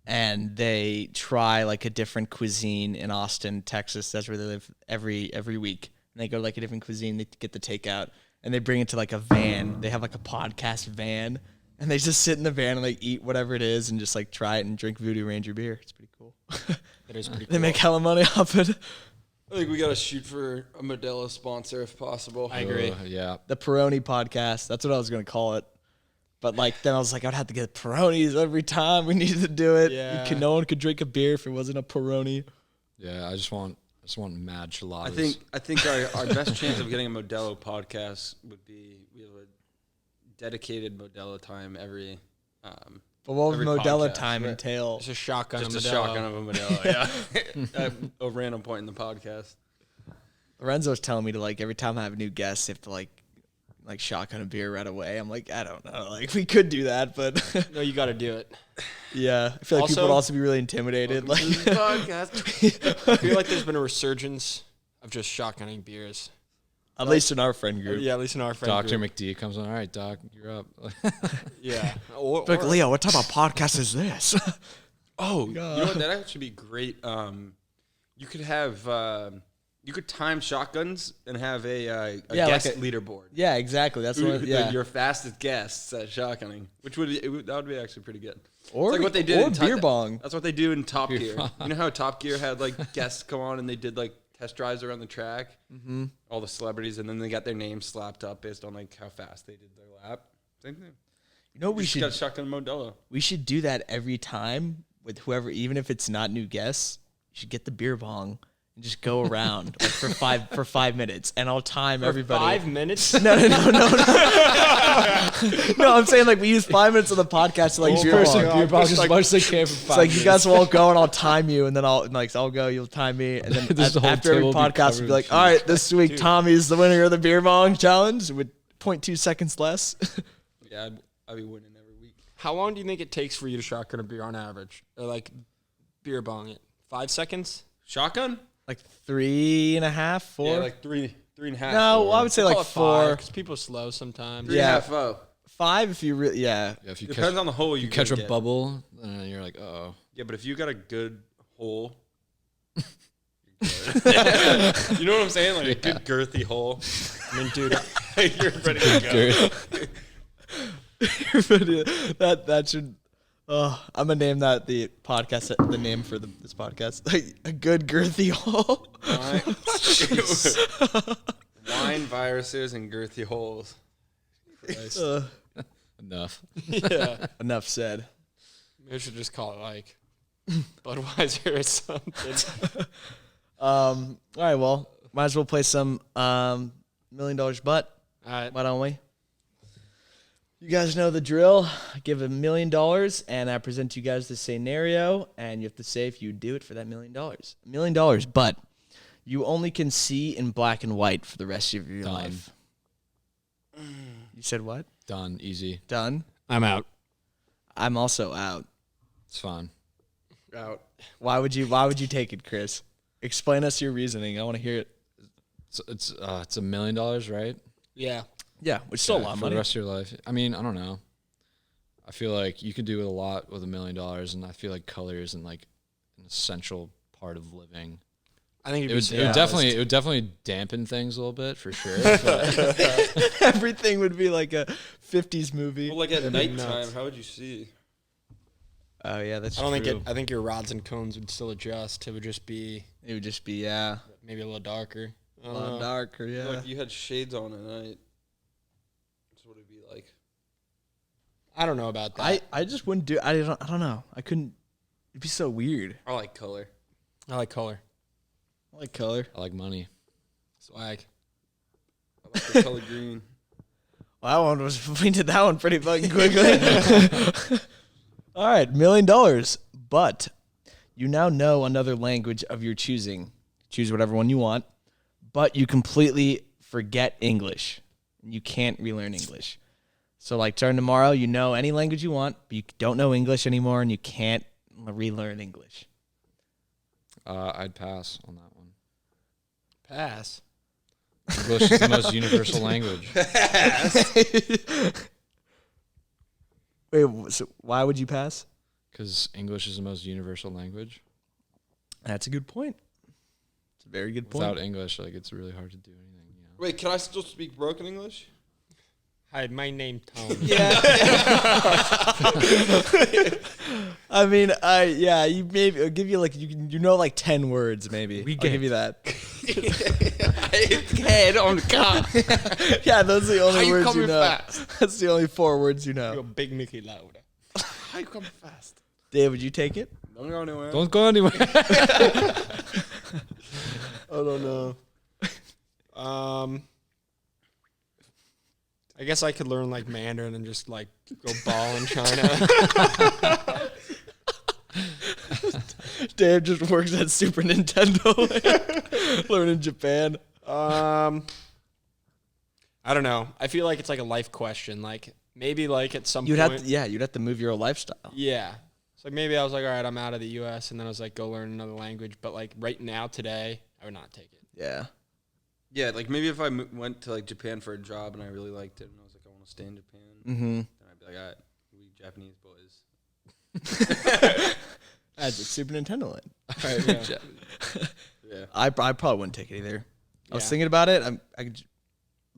and they try like a different cuisine in Austin, Texas. That's where they live every week. And they go to like a different cuisine, they get the takeout, and they bring it to like a van. They have like a podcast van, and they just sit in the van and like eat whatever it is and just like try it and drink Voodoo Ranger beer. It's pretty cool. That is pretty They cool. make hella money off it. I think we gotta shoot for a Modelo sponsor if possible. I agree. Yeah. The Peroni podcast. That's what I was going to call it. But like then I was like, I'd have to get Peronis every time we needed to do it. Yeah. No one could drink a beer if it wasn't a Peroni. Yeah. I just want mad gelatos. I think our best chance of getting a Modelo podcast would be we have a dedicated Modelo time every But what would Every Modelo podcast, time right. entail? Just a shotgun. just a of Modelo. shotgun of a Modelo. Yeah, at a random point in the podcast. Lorenzo's telling me to like every time I have a new guest, you have to like shotgun a beer right away. I'm like, I don't know. Like we could do that, but No, you got to do it. yeah, I feel like people Also- would also be really intimidated. Like podcast. I feel like there's been a resurgence of just shotgunning beers. at least in our friend group. Yeah, at least in our friend Dr. group. McD comes on. All right, Doc, you're up. Yeah. Or, Like Leo, what type of podcast is this? Oh, you know what? That'd actually be great. You could have you could time shotguns and have a Yeah, like guest a- leaderboard. Yeah, exactly. That's what. Yeah, Your fastest guests at shotgunning, which that would be actually pretty good. or It's like what they did or in beer bong. That's what they do in Top Beer Gear. bong. You know how Top Gear had like guests come on and they did like test drives around the track, all the celebrities, and then they got their names slapped up based on like how fast they did their lap. Same thing. You know what We we just should got shotgun Modelo. We should do that every time with whoever, even if it's not new guests. You should get the beer bong and just go around like, for 5 minutes, and I'll time everybody. 5 minutes? No. No, I'm saying like we use 5 minutes of the podcast to like beer bong. beer box as much as they can for It's 5 like you guys will all go and I'll time you, and then I'll go, you'll time me, and then This whole after every table will be podcast covered we'll be in like, all right, this week Tommy's the winner of the beer bong challenge with 0.2 seconds less. Yeah, I'd be winning every week. How long do you think it takes for you to shotgun a beer on average? Or like beer bong it? 5 seconds? Shotgun? Like 3.5, 4. Yeah, like three and a half. no, four. I would say Call like it 5, 4, because people are slow sometimes. 3 and a half. Oh. 5 if you really, yeah. Yeah, if you Depends catch, on the hole you catch a get. bubble, then you're like, oh. Yeah, but if you got a good hole, You know what I'm saying? Like a good girthy hole. I mean, dude, You're ready to go. that should. Oh, I'm gonna name that the podcast. The name for this podcast, a good girthy hole. Wine, viruses, and girthy holes. Enough. yeah. Enough said. Maybe we should just call it like Budweiser or something. All right, well, might as well play some $1 Million Butt. All right. Why don't we? You guys know the drill. I give $1 million, and I present to you guys the scenario, and you have to say if you do it for that $1 million. $1 million, but you only can see in black and white for the rest of your Done. life. You said what? Done. Easy. Done. I'm out. I'm also out. It's fun. Out. Why would you take it, Chris? Explain us your reasoning. I want to hear it. It's $1 million, right? Yeah. Yeah, which is still a lot of for money. the rest of your life. I mean, I don't know. I feel like you could do a lot with $1 million, and I feel like color isn't like an essential part of living. I think It would definitely dampen things a little bit for sure. But Everything would be like a 50s movie. Well, like at That'd be nighttime, nuts. how would you see? Oh yeah, that's I don't true. think I think your rods and cones would still adjust. It would just be It would just be maybe a little darker. I a don't lot know. darker. Yeah. Like you had shades on at night. That's what it'd be like. I don't know about that. I just wouldn't do. I don't know. I couldn't. It'd be so weird. I like color. I like color. I like color. I like money. Swag. I like the color green. Well, that one was. We did that one pretty fucking quickly. All right, $1 million, but you now know another language of your choosing. Choose whatever one you want, but you completely forget English. You can't relearn English. So, like, starting tomorrow, you know any language you want, but you don't know English anymore, and you can't relearn English. I'd pass on that one. Pass. English is the most universal language. Wait, so why would you pass? Because English is the most universal language. That's a good point. It's a very good point. Without English, like it's really hard to do anything. You know? Wait, can I still speak broken English? Hi, my name Tom. Yeah. I mean, you maybe I'll give you like you know like 10 words maybe. I'll give you that. Head on the car. Yeah, those are the only How you words coming you know. fast? That's the only 4 words you You're know. a big Mickey Louder. How you coming fast? Dave, would you take it? Don't go anywhere. Don't go anywhere. I don't know. I guess I could learn like Mandarin and just like go ball in China. Dave just works at Super Nintendo, learning Japan. I don't know. I feel like it's like a life question. Like maybe like at some You'd point. you'd have to move your lifestyle. Yeah. So maybe I was like, all right, I'm out of the U.S. and then I was like, go learn another language. But like right now, today, I would not take it. Yeah. Yeah, like maybe if I went to like Japan for a job and I really liked it and I was like, I want to stay in Japan, Mm-hmm. then I'd be like, all right, we Japanese boys. That's a Super Nintendo land. All right, yeah. Yeah. I probably wouldn't take it either. I was Yeah. thinking about it. I could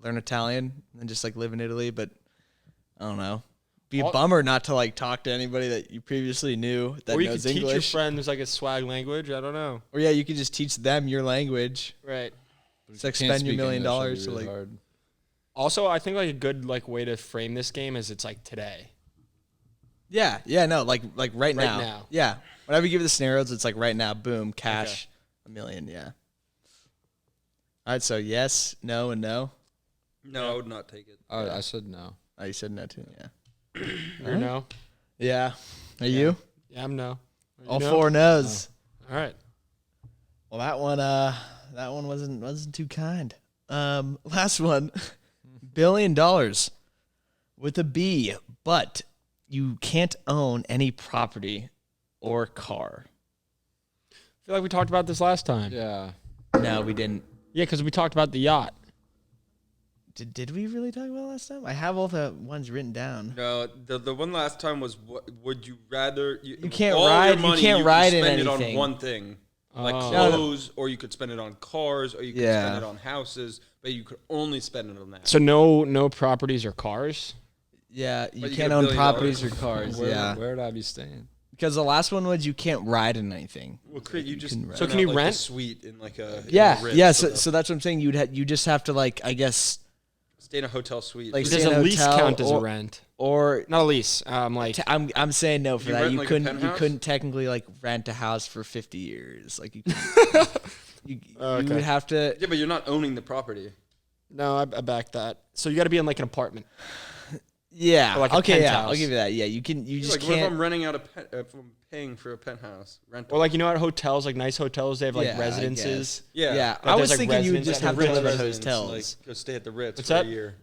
learn Italian and just like live in Italy, but I don't know. Be a All- bummer not to like talk to anybody that you previously knew that Or you could knows teach your English. friend who's like a swag language. I don't know. Or yeah, you could just teach them your language. Right. It's like Can't spend your speak $1 million English, to it'd be like. really hard. Also, I think like a good like way to frame this game is it's like today. Yeah, no, like right Right now. now. Yeah, whenever you give the scenarios, it's like right now. Boom, cash, $1 million. Yeah. All right, so yes, no, and no. No, I would not take it. I said no. Oh, you said no too. Yeah. Or no? Yeah. Are you? Yeah, I'm no. Are you All no? 4 no's. All right. Well, that one wasn't too kind. Last one, $1 billion with a B, but you can't own any property or car. I feel like we talked about this last time. Yeah. No, we didn't. Yeah, because we talked about the yacht. Did we really talk about it last time? I have all the ones written down. No, the one last time was what would you rather? You can't all your ride- you money, can't can ride in spend it on anything. one thing. like Oh. clothes, or you could spend it on cars, or you could Yeah. spend it on houses, but you could only spend it on that. So no properties or cars. Yeah, you But you can't get $1 own billion. properties or cars. Where would I be staying? Because the last one was you can't ride in anything. Well, you just can rent. So can you like rent? a suite in like a Yeah, in a Ritz yeah. with So that's what I'm saying. You just have to like I guess stay in a hotel suite. Like, Does stay in a a lease hotel count as a or- rent? or Not a lease. Like I'm saying no for You that. rent, You like, a couldn't penthouse? technically like rent a house for 50 years. Like you you Okay. would have to. yeah, but you're not owning the property. no, I back that. So you got to be in like an apartment. Yeah. Or like a okay. Yeah. penthouse. I'll give you that. Yeah. You can. You just Like, what if can't. I'm renting out if I'm paying for a penthouse rental? Or like at hotels, like nice hotels, they have like Yeah, I residences. yeah, Yeah. But I was there's, like, thinking you would residents just at have the to Ritz live at Residence, hotels. Like, go stay at the Ritz What's for that? a year.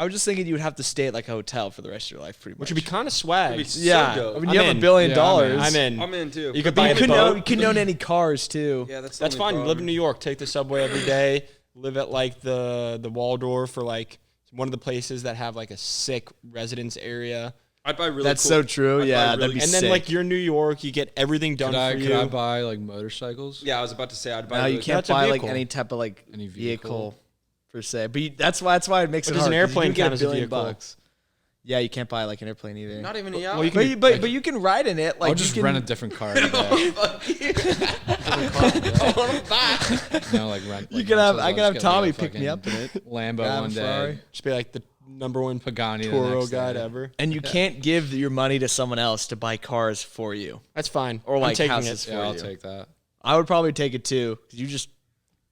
I was just thinking you'd have to stay at like a hotel for the rest of your life, pretty much. Which would be kind of swag. It'd be so yeah. dope. When I'm you have in. $1 billion, Yeah, I'm in. I'm in too. You could But buy you a couldn't boat. own, you couldn't own any cars too. Yeah, that's That's fine. You live in New York. Take the subway every day. Live at like the Waldorf or like one of the places that have like a sick residence area. I'd buy really. That's cool, so true. I'd buy Yeah, really that'd be cool- And then sick. like you're in New York, you get everything done for Could you. I buy like motorcycles? Yeah, I was about to say I'd buy. No, really you can't That's a buy like vehicle. any type of like Any vehicle vehicle. per se. But that's why it makes But it does hard. an 'cause you airplane can get count as a $1 billion vehicle? bucks. Yeah, you can't buy like an airplane either. Not even a yacht. Well, you can- but you can ride in it. Like I'll just you can, rent a different car. every day. No, like rent. You like can have. rentals. I I'll can have just get, Tommy like, a pick me fucking up in it. Lambo Drive a one day. Ferrari. Just be like the number one Pagani the Toro next guy day. ever. And you can't give your money to someone else to buy cars for you That's fine. or I'm like taking houses it. for Yeah, I'll you. take that. I would probably take it too. 'Cause you just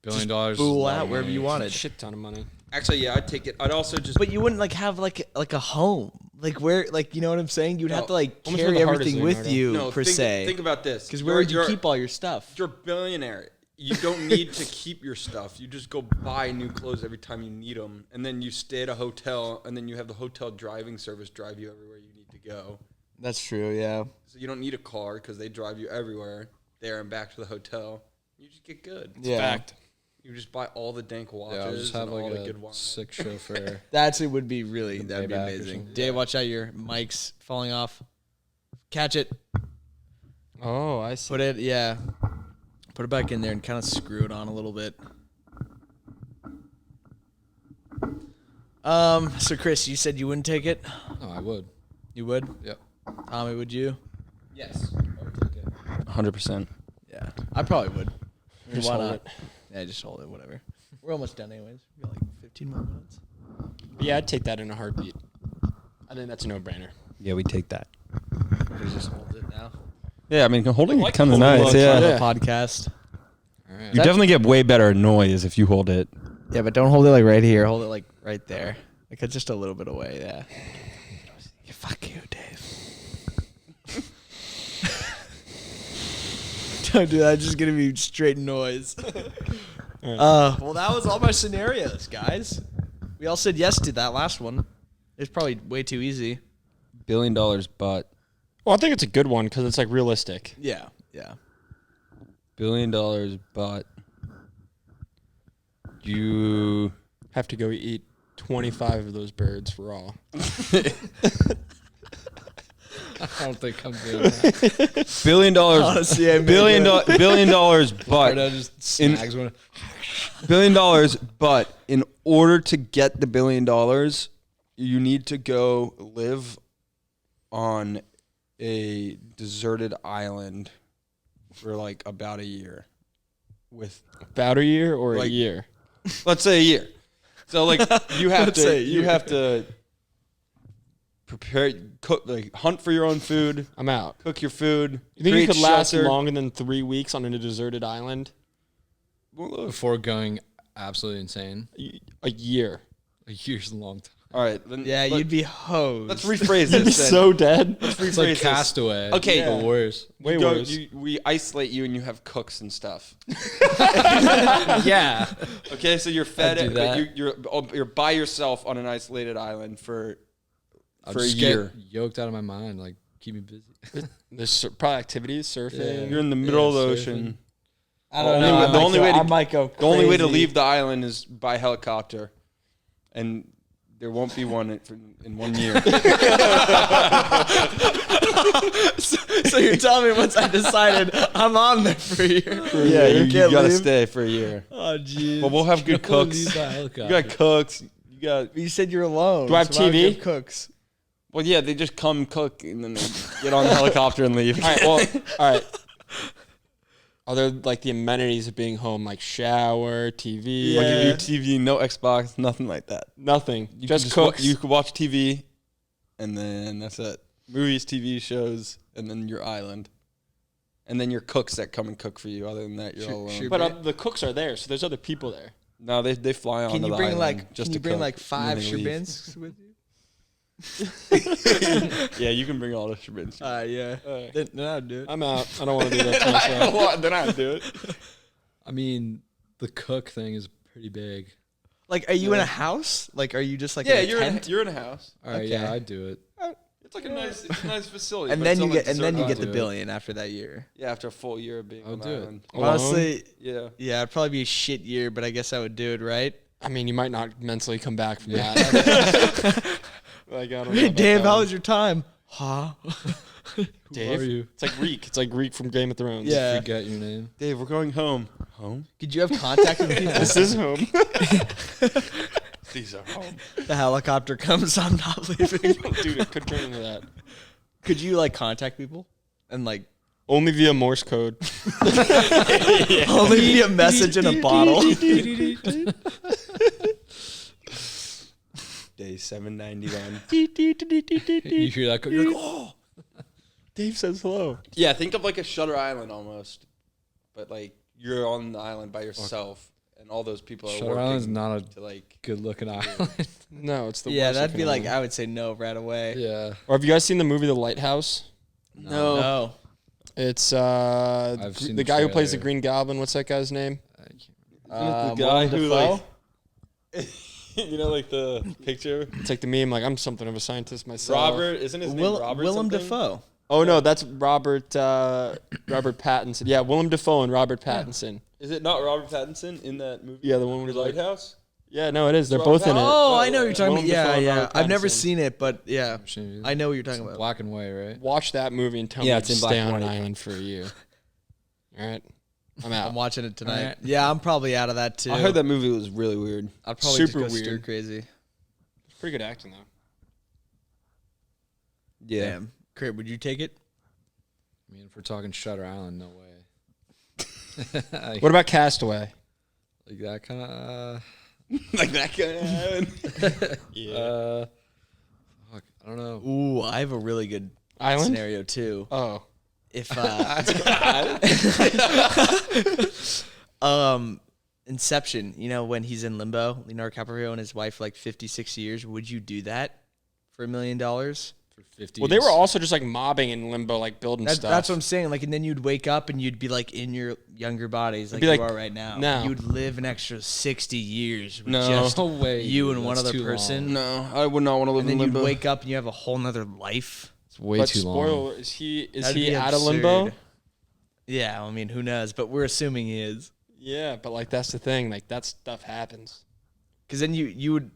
$1 billion. is a fool lot out of wherever money. you wanted. Shit ton of money. Actually, yeah, I'd take it. I'd also just. But you wouldn't like have like a home. Like where like you know what I'm saying? You'd have No. to like Almost where carry the heart is, everything with Leonardo. you no, per think, se. Think about this. Because where would you You're- keep all your stuff? You're a billionaire. You don't need to keep your stuff. You just go buy new clothes every time you need them, and then you stay at a hotel, and then you have the hotel driving service drive you everywhere you need to go. That's true. Yeah. So you don't need a car because they drive you everywhere, there and back to the hotel. You just get good. Yeah. Fact. You just buy all the dank watches Yeah, I'll just have and all like the good a wine. sick chauffeur. That actually would be really, The that'd be payback or amazing. something. Dave, watch out, your mic's falling off. Catch it. Oh, I see. Put it, yeah. Put it back in there and kind of screw it on a little bit. So Chris, you said you wouldn't take it? No, I would. You would? Yep. Tommy, would you? Yes. I would take it. 100%. Yeah. I probably would. Just Why hold not? it. Yeah, just hold it, whatever. We're almost done anyways. We got like 15 more minutes. Yeah, I'd take that in a heartbeat. I think that's a no-brainer. Yeah, we take that. We just hold it now. Yeah, I mean, holding like it kind of holding nice. on Yeah. to The Yeah. podcast. All right. You definitely get way better noise if you hold it. Yeah, but don't hold it like right here. Hold it like right there. Like it's just a little bit away. Yeah. Fuck you, Dave. Don't do that. It's just gonna be straight noise. Well, that was all my scenarios, guys. We all said yes to that last one. It's probably way too easy. $1 billion, but Well, I think it's a good one because it's like realistic. Yeah. Yeah. $1 billion, but you Have to go eat 25 of those birds raw. I don't think I'm doing that. $1 billion, Honestly, I may billion, do it. $1 billion, but Or just snags one. $1 billion, but in order to get the $1 billion, you need to go live on a deserted island for like about a year. With About a year or a Like- year? let's say a year. So like you have Let's say a to you year. have to prepare, cook, like hunt for your own food, I'm out. cook your food. You think you create could last shelter. longer than 3 weeks on a deserted island? Before going absolutely insane. A year. A year's a long time. All right, then Yeah, you'd be hosed. let's rephrase You'd be this. then. so dead. Let's It's like rephrase this. Castaway. Okay. The worst. Way You go- worse. we isolate you and you have cooks and stuff. yeah. Okay, so you're fed, I'd do but that. you're by yourself on an isolated island for I'll a just year. get yoked out of my mind. Like, keep me busy. There's probably activities, surfing. You're in the middle of the surfing. ocean. I The don't only know. way- I the might only go- way to- I might go The only way to crazy. leave the island is by helicopter, and there won't be one in 1 year. So you're telling me once I decided I'm on there for a year? Yeah, you can't gotta leave? stay for a year. Oh, jeez. But we'll have good cooks. Leave that You helicopter. got cooks. You got. You said you're alone. Do I have so why would you TV? have cooks? Well, yeah, they just come cook and then they get on the helicopter and leave. All right. Well, all right. Are there like the amenities of being home, like shower, TV? Yeah. I'll give you TV, no Xbox, nothing like that. Nothing. You Just can cooks. you could watch TV, and then that's it. Movies, TV shows, and then your island, and then your cooks that come and cook for you. Other than that, you're all alone. But the cooks are there, so there's other people there. No, they fly on. Can you the bring island like? just Can you to bring cook, like and 5 then they leave. sherbins with you? Yeah, you can bring all the sherbins. Yeah. Then I'd do it. I'm out. I don't want to do that to myself. Then I do it. I mean, the cook thing is pretty big. Like, are you in a house? Like, are you just like Yeah, in a tent? you're in a house. All right, Okay. yeah, I'd do it. It's like a nice facility. and but then it's you on get the and then you desert get the do it. billion after that year. Yeah, after a full year of being I'll on the do it. island. Alone? Honestly, Yeah. yeah, it'd probably be a shit year, but I guess I would do it, right? I mean, you might not mentally come back from that. Like, I don't know Hey, about Dave, that. how was your time? Huh? Dave? are you? It's like Reek. It's like Reek from Game of Thrones. Yeah. Forget your name. Dave, we're going home. Home? Could you have contact with people? This is home. These are home. The helicopter comes, I'm not leaving. Dude, it could turn into that. Could you like contact people and like Only via Morse code. only be a message in a bottle? Day 791. You hear that? You're like, oh. Dave says hello. Yeah, think of like a Shutter Island almost. But like you're on the island by yourself and all those people are Shutter working Island's not a to like good-looking island. No, it's the Yeah, worst that'd be looking like one. I would say no right away. yeah. Or have you guys seen the movie The Lighthouse? No. It's I've seen the the guy who plays the trailer. Green Goblin. What's that guy's name? the guy Willem who Dafoe? like you know like the picture It's like the meme. Like, I'm something of a scientist myself. Robert isn't his name Robert Willem something? Dafoe. Oh no, that's Robert Pattinson. Yeah, Willem Dafoe and Robert Pattinson. Is it not Robert Pattinson in that movie? Yeah, the one The with like, Lighthouse? yeah, no, it is. They're Robert both in it. Oh, I know what you're talking Willem about. Yeah, Dafoe and yeah. Robert I've never Pattinson. seen it, but yeah, I know what you're talking It's about. black and white, right? Watch that movie and tell Yeah, me it's to in black stay and on an white. island for a year. All right, I'm out. I'm watching it tonight. Alright. Yeah, I'm probably out of that too. I heard that movie was really weird. I'd probably Super just go stir weird. crazy. It's pretty good acting though. Yeah. Damn. Crib, would you take it? I mean, if we're talking Shutter Island, no way. like, What about Castaway? like that kind of. Like that guy. Yeah. Fuck, I don't know. Ooh, I have a really good Island? scenario too. Oh, If Inception, you know, when he's in limbo, Leonardo DiCaprio and his wife like 56 years, would you do that for $1 million? For 50. well, they were also just like mobbing in limbo, like building stuff. That's what I'm saying. Like, and then you'd wake up and you'd be like in your younger bodies, like be you like, are right now. now. You'd live an extra 60 years with No. just No way. you dude, and one that's other too person. long. No, I would not want to live And then in you'd limbo. wake up and you have a whole nother life. It's way But too spoiler, long. is he That'd be out of absurd. limbo? Yeah, I mean, who knows? But we're assuming he is. Yeah, but like that's the thing. Like that stuff happens. Because then you would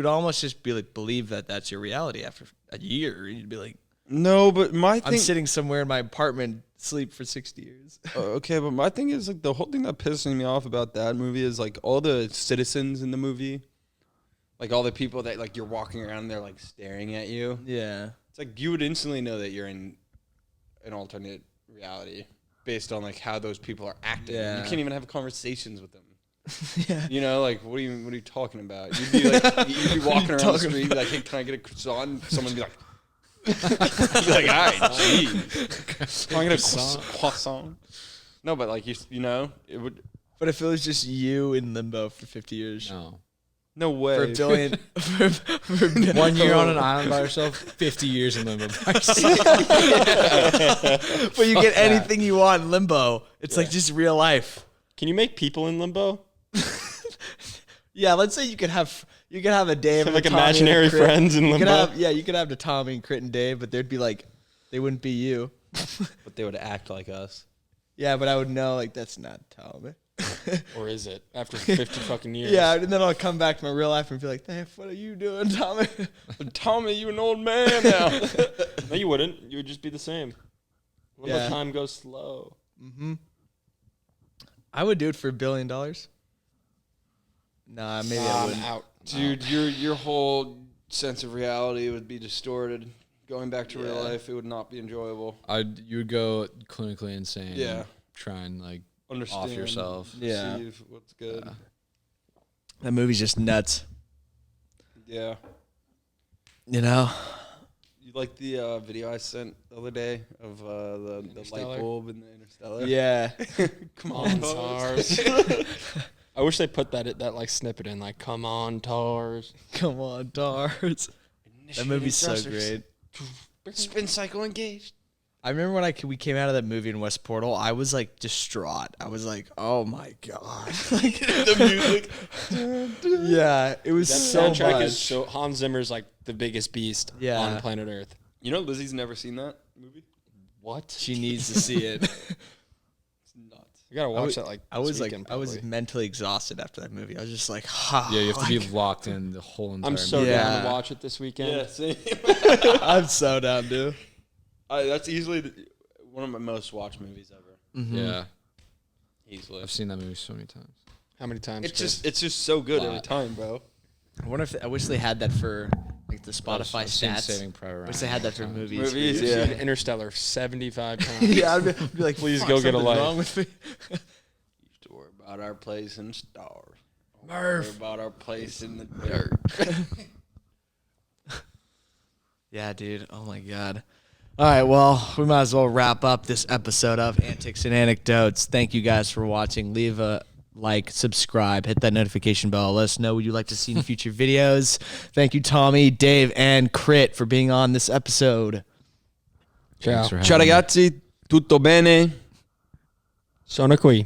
almost just be like believe that that's your reality after a year. You'd be like, No, but my I'm thing. sitting somewhere in my apartment, sleep for 60 years. Okay, but my thing is like the whole thing that pisses me off about that movie is like all the citizens in the movie, like all the people that like you're walking around, they're like staring at you. Yeah. It's like you would instantly know that you're in an alternate reality based on like how those people are acting. Yeah. You can't even have conversations with them. Yeah. You know, like what are you talking about? You'd be like you'd be walking around the talking street, be like, hey, can I get a croissant? And someone would be like, you'd be like, all right, jeez, can I get a croissant? No, but like you know, it would. But if it was just you in limbo for 50 years, No. No way. for a billion, for 1 year on an island by yourself, 50 years in limbo by yourself. but you get anything you want in limbo. It's like just real life. Can you make people in limbo? Yeah, let's say you could have a Dave and Like a Tommy imaginary and a Crit. friends in You could limbo? have, you could have the Tommy and Crit and Dave, but they'd be like, they wouldn't be you. But they would act like us. Yeah, but I would know like that's not Tommy. Or is it after 50 fucking years? Yeah, and then I'll come back to my real life and be like, "Hey, what are you doing, Tommy?" Tommy, you an old man now. No, you wouldn't. You would just be the same. Let time go slow. Mm-hmm. I would do it for $1 billion. Nah, maybe I I'm wouldn't. out. Dude, your whole sense of reality would be distorted. Going back to real life, it would not be enjoyable. You would go clinically insane. Yeah. And try and like Understand off yourself. Yeah. See what's good. That movie's just nuts. Yeah. You know? You like the video I sent the other day of the light Interstellar? bulb in the Interstellar? Yeah. Come On on, Tars. I wish they put that like snippet in, like, come on, Tars. Come on, Tars. That movie's so great. Spin cycle engaged. I remember when we came out of that movie in West Portal, I was like distraught. I was like, "Oh my god!" Like the music. Yeah, it was That so soundtrack much. is so. Hans Zimmer's like the biggest beast on planet Earth. You know Lizzie's never seen that movie? What? She needs to see it. It's nuts. I gotta watch that. Like I was this weekend, I was probably. mentally exhausted after that movie. I was just like, "Ha!" Yeah, you have to be locked in the whole entire I'm so movie. down Yeah. to watch it this weekend. Yeah, same. I'm so down, dude. That's easily one of my most watched movies ever. Mm-hmm. Yeah. Easily. I've seen that movie so many times. How many times? It's just so good every Lot. time, bro. I wonder if I wish they had that for like the Spotify I've seen stage. Saving Private Ryan. Wish they had that for movies. Movies, You've yeah. seen Interstellar 75 times. Yeah, I'd be like, Please "Fuck, go get a something's life." wrong with me. Used to worry about our place in stars. Murph. Worry about our place in the dirt. Yeah, dude. Oh my god. All right, well, we might as well wrap up this episode of Antics and Anecdotes. Thank you guys for watching. Leave a like, subscribe, hit that notification bell. Let us know what you'd like to see in future videos. Thank you, Tommy, Dave, and Crit for being on this episode. Thanks for having Ciao me. ragazzi, tutto bene? Sono qui.